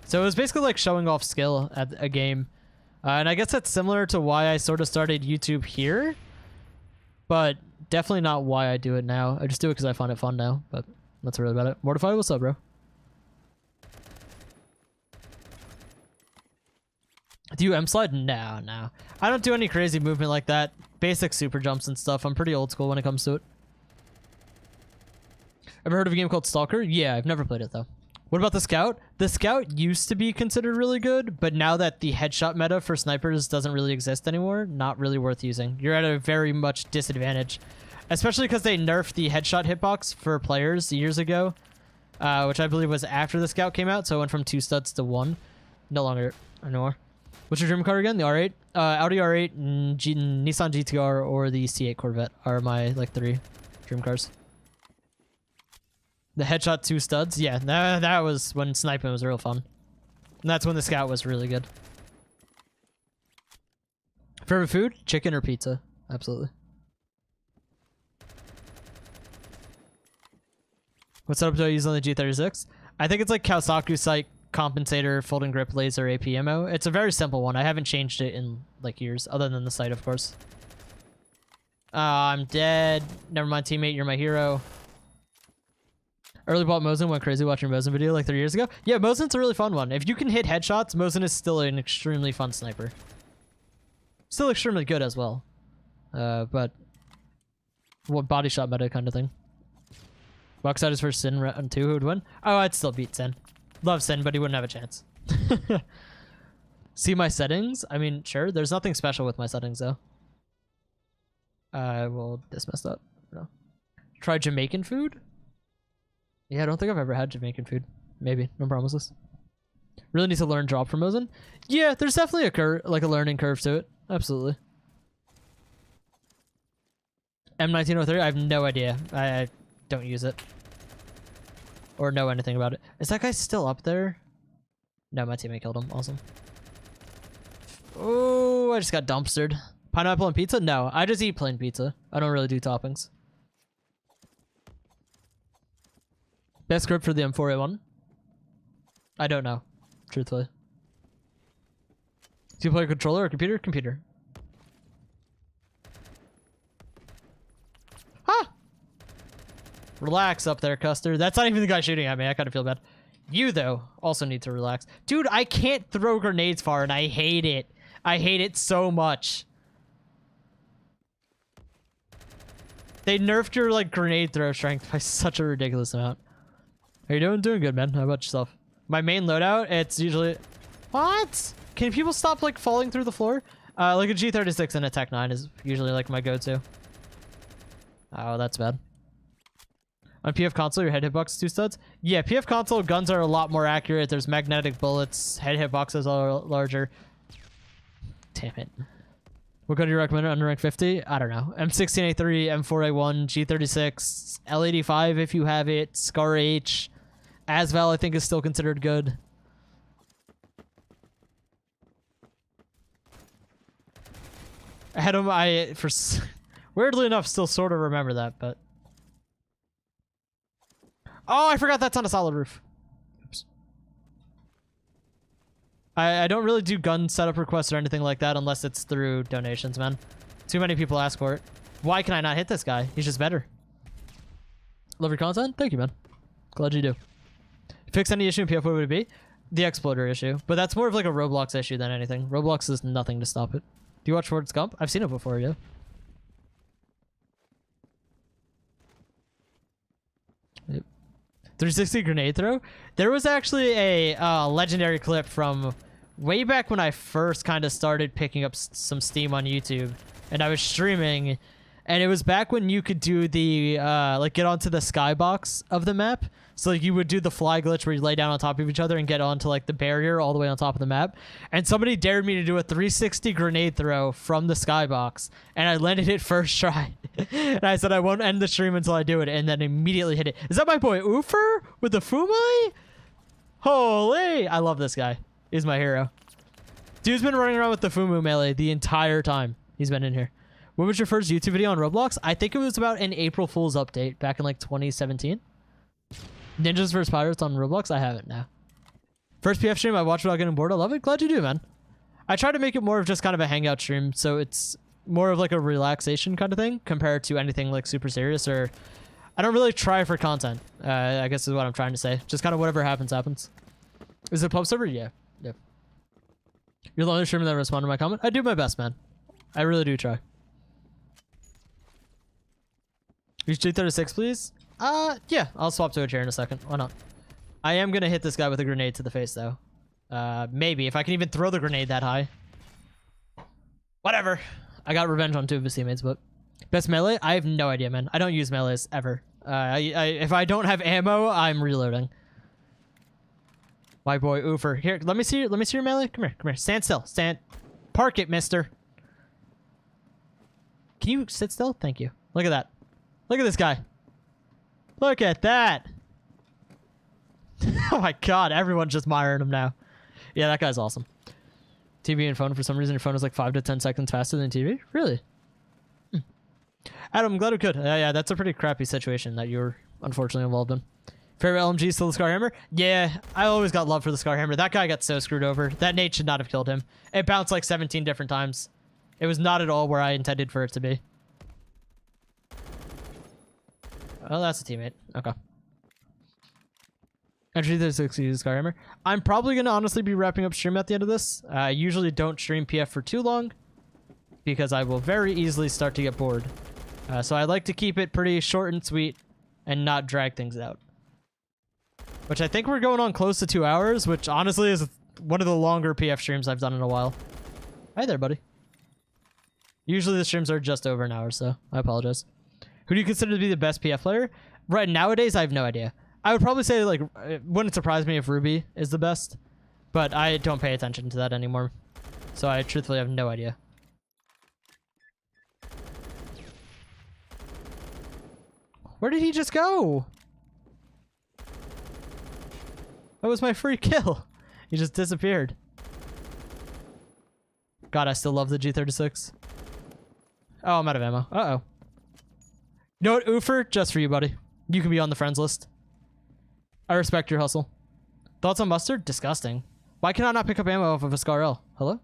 So it was basically like showing off skill at a game. And I guess that's similar to why I sort of started YouTube here. But definitely not why I do it now. I just do it because I find it fun now. But that's really about it. Mortify, what's up, bro? Do you M-slide? No, no. I don't do any crazy movement like that. Basic super jumps and stuff. I'm pretty old school when it comes to it. Ever heard of a game called Stalker? Yeah, I've never played it, though. What about the Scout? The Scout used to be considered really good, but now that the headshot meta for snipers doesn't really exist anymore, not really worth using. You're at a very much disadvantage, especially because they nerfed the headshot hitbox for players years ago, which I believe was after the Scout came out, so it went from 2 studs to 1. No longer anymore. What's your dream car again? The R8? Audi R8, Nissan GTR, or the C8 Corvette are my, like, 3 dream cars. The headshot 2 studs? Yeah, that was when sniping was real fun. And that's when the Scout was really good. Favorite food? Chicken or pizza? Absolutely. What setup do I use on the G36? I think it's like Kawasaku sight compensator, folding grip, laser, AP ammo. It's a very simple one. I haven't changed it in like years, other than the sight, of course. I'm dead. Never mind, teammate. You're my hero. Early bought Mosin, went crazy watching Mosin video like 3 years ago. Yeah, Mosin's a really fun one. If you can hit headshots, Mosin is still an extremely fun sniper. Still extremely good as well. But what body shot meta kind of thing. Godstatus versus Sin round 2, who would win? Oh, I'd still beat Sin. Love Sin, but he wouldn't have a chance. See my settings? I mean, sure. There's nothing special with my settings, though. Well, this messed up. No. Try Jamaican food? Yeah, I don't think I've ever had Jamaican food. Maybe. No promises. Really need to learn drop from Mosin? Yeah, there's definitely a learning curve to it. Absolutely. M1903? I have no idea. I don't use it. Or know anything about it. Is that guy still up there? No, my teammate killed him. Awesome. Oh, I just got dumpstered. Pineapple and pizza? No, I just eat plain pizza. I don't really do toppings. Best grip for the M4A1? I don't know, truthfully. Do you play a controller or computer? Computer. Ah! Relax up there, Custer. That's not even the guy shooting at me. I kind of feel bad. You, though, also need to relax. Dude, I can't throw grenades far, and I hate it. I hate it so much. They nerfed your, like, grenade throw strength by such a ridiculous amount. How you doing? Doing good, man. How about yourself? My main loadout, it's usually... What? Can people stop, like, falling through the floor? Like a G36 and a Tech 9 is usually, like, my go-to. Oh, that's bad. On PF console, your head hitbox 2 studs? Yeah, PF console guns are a lot more accurate. There's magnetic bullets. Head hitboxes are larger. Damn it. What gun do you recommend under rank 50? I don't know. M16A3, M4A1, G36, L85 if you have it, Scar H. Asval I think is still considered good. Adam, weirdly enough, still sort of remember that, but... Oh, I forgot that's on a solid roof. Oops. I don't really do gun setup requests or anything like that unless it's through donations, man. Too many people ask for it. Why can I not hit this guy? He's just better. Love your content? Thank you, man. Glad you do. Fix any issue in PF, what would it be? The exploder issue. But that's more of like a Roblox issue than anything. Roblox is nothing to stop it. Do you watch Forrest Gump? I've seen it before, yeah. Yep. 360 grenade throw? There was actually a legendary clip from way back when I first kind of started picking up some steam on YouTube. And I was streaming. And it was back when you could do the, like, get onto the skybox of the map. So, like, you would do the fly glitch where you lay down on top of each other and get onto, like, the barrier all the way on top of the map. And somebody dared me to do a 360 grenade throw from the skybox. And I landed it first try. And I said I won't end the stream until I do it. And then immediately hit it. Is that my boy Oofer with the Fumai? Holy! I love this guy. He's my hero. Dude's been running around with the Fumu melee the entire time he's been in here. When was your first YouTube video on Roblox? I think it was about an April Fool's update back in like 2017. Ninjas vs Pirates on Roblox? I haven't now. First PF stream I watched without getting bored. I love it. Glad you do, man. I try to make it more of just kind of a hangout stream, so it's more of like a relaxation kind of thing compared to anything like super serious, or I don't really try for content. I guess is what I'm trying to say. Just kind of whatever happens, happens. Is it pub server? Yeah. Yep. You're the only streamer that responded to my comment? I do my best, man. I really do try. Use G36, please? Yeah. I'll swap to a chair in a second. Why not? I am gonna hit this guy with a grenade to the face, though. Maybe. If I can even throw the grenade that high. Whatever. I got revenge on 2 of his teammates, but... Best melee? I have no idea, man. I don't use melees, ever. If I don't have ammo, I'm reloading. My boy, Oofer. Here, let me see your melee. Come here. Stand still. Park it, mister. Can you sit still? Thank you. Look at that. Look at this guy. Look at that. Oh my god, everyone's just admiring him now. Yeah, that guy's awesome. TV and phone, for some reason your phone is like 5 to 10 seconds faster than TV? Really? Adam, I'm glad we could. Yeah, that's a pretty crappy situation that you were unfortunately involved in. Favorite LMG still the Scarhammer? Yeah, I always got love for the Scarhammer. That guy got so screwed over. That nade should not have killed him. It bounced like 17 different times. It was not at all where I intended for it to be. Oh, that's a teammate. Okay. Entry 360 Scarhammer. I'm probably going to honestly be wrapping up stream at the end of this. I usually don't stream PF for too long because I will very easily start to get bored. So I like to keep it pretty short and sweet and not drag things out. Which I think we're going on close to 2 hours, which honestly is one of the longer PF streams I've done in a while. Hi there, buddy. Usually the streams are just over an hour, so I apologize. Who do you consider to be the best PF player? Right nowadays, I have no idea. I would probably say, like, it wouldn't surprise me if Ruby is the best, but I don't pay attention to that anymore. So I truthfully have no idea. Where did he just go? That was my free kill. He just disappeared. God, I still love the G36. Oh, I'm out of ammo. Uh-oh. You know what, Oofer? Just for you, buddy. You can be on the friends list. I respect your hustle. Thoughts on mustard? Disgusting. Why can I not pick up ammo off of a Scar L? Hello?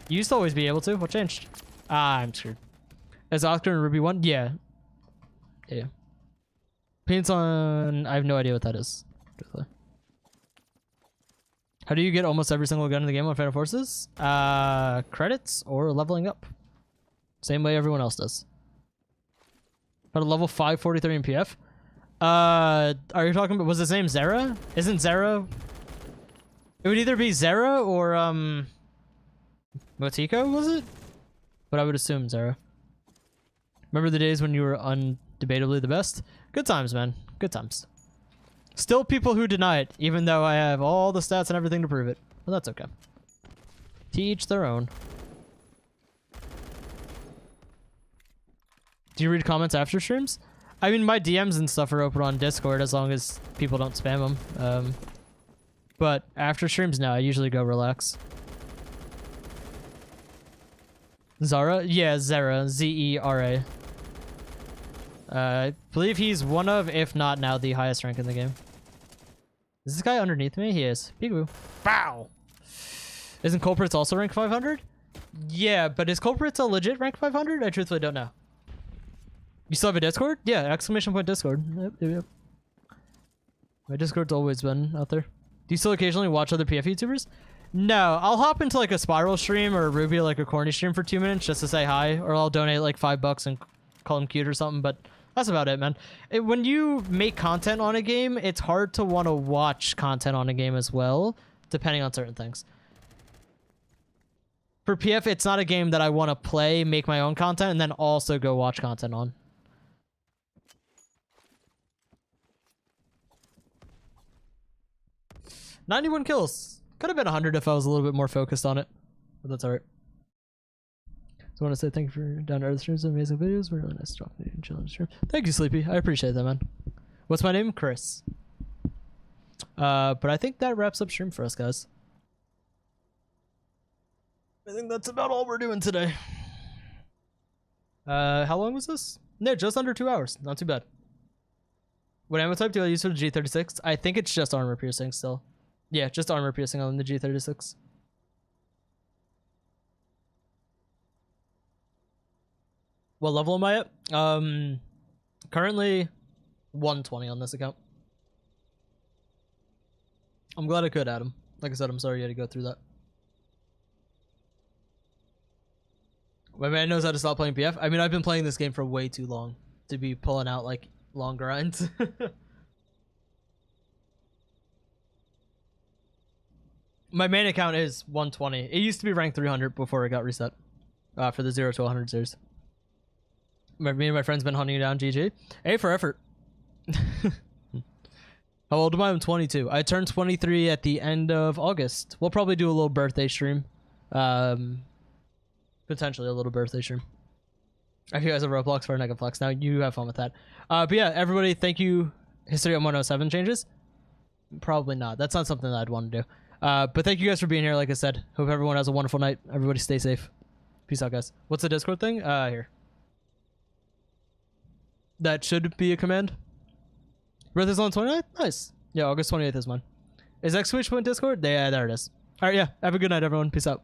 You used to always be able to. What changed? Ah, I'm screwed. Is Oscar and Ruby 1? Yeah. Yeah. Paints on... I have no idea what that is. How do you get almost every single gun in the game on Phantom Forces? Credits or leveling up. Same way everyone else does. But a level 543 in PF? Are you talking about... Was his name Zera? Isn't Zera... It would either be Zera or, Motiko, was it? But I would assume Zera. Remember the days when you were undebatably the best? Good times, man. Good times. Still people who deny it, even though I have all the stats and everything to prove it. Well, that's okay. To each their own. Do you read comments after streams? I mean, my DMs and stuff are open on Discord as long as people don't spam them. But after streams, no, I usually go relax. Zara? Yeah, Zera. Z-E-R-A. I believe he's one of, if not now, the highest rank in the game. Is this guy underneath me? He is. Peekaboo. Bow! Isn't Culprits also rank 500? Yeah, but is Culprits a legit rank 500? I truthfully don't know. You still have a Discord? Yeah, exclamation point Discord. Yep. My Discord's always been out there. Do you still occasionally watch other PF YouTubers? No, I'll hop into like a Spiral stream or Ruby like a corny stream for 2 minutes just to say hi, or I'll donate like $5 and call him cute or something, but that's about it, man. When you make content on a game, it's hard to want to watch content on a game as well, depending on certain things. For PF, it's not a game that I want to play, make my own content, and then also go watch content on. $91 kills. Could have been 100 if I was a little bit more focused on it, but that's alright. So I want to say thank you for Down to Earth streams, amazing videos. Really nice talking to you and chilling stream. Thank you, Sleepy. I appreciate that, man. What's my name? Chris. But I think that wraps up stream for us, guys. I think that's about all we're doing today. How long was this? No, just under 2 hours. Not too bad. What ammo type do I use for the G36? I think it's just armor piercing still. Yeah, just armor piercing on the G36. What level am I at? Currently 120 on this account. I'm glad I could, Adam. Like I said, I'm sorry you had to go through that. My man knows how to stop playing PF. I mean, I've been playing this game for way too long to be pulling out like long grinds. My main account is 120. It used to be ranked 300 before it got reset for the 0 to 100 series. Me and my friends been hunting you down, GG. A for effort. How old am I? I'm 22. I turned 23 at the end of August. We'll probably do a little birthday stream. Potentially a little birthday stream. If you guys have Roblox for a Negaflex, now you have fun with that. But yeah, everybody, thank you. History on 107 changes? Probably not. That's not something that I'd want to do. But thank you guys for being here. Like I said, hope everyone has a wonderful night. Everybody stay safe. Peace out, guys. What's the Discord thing? Here. That should be a command. Birthday's on 29th? Nice. Yeah, August 28th is mine. Is X Switch in Discord? Yeah, there it is. All right, yeah. Have a good night, everyone. Peace out.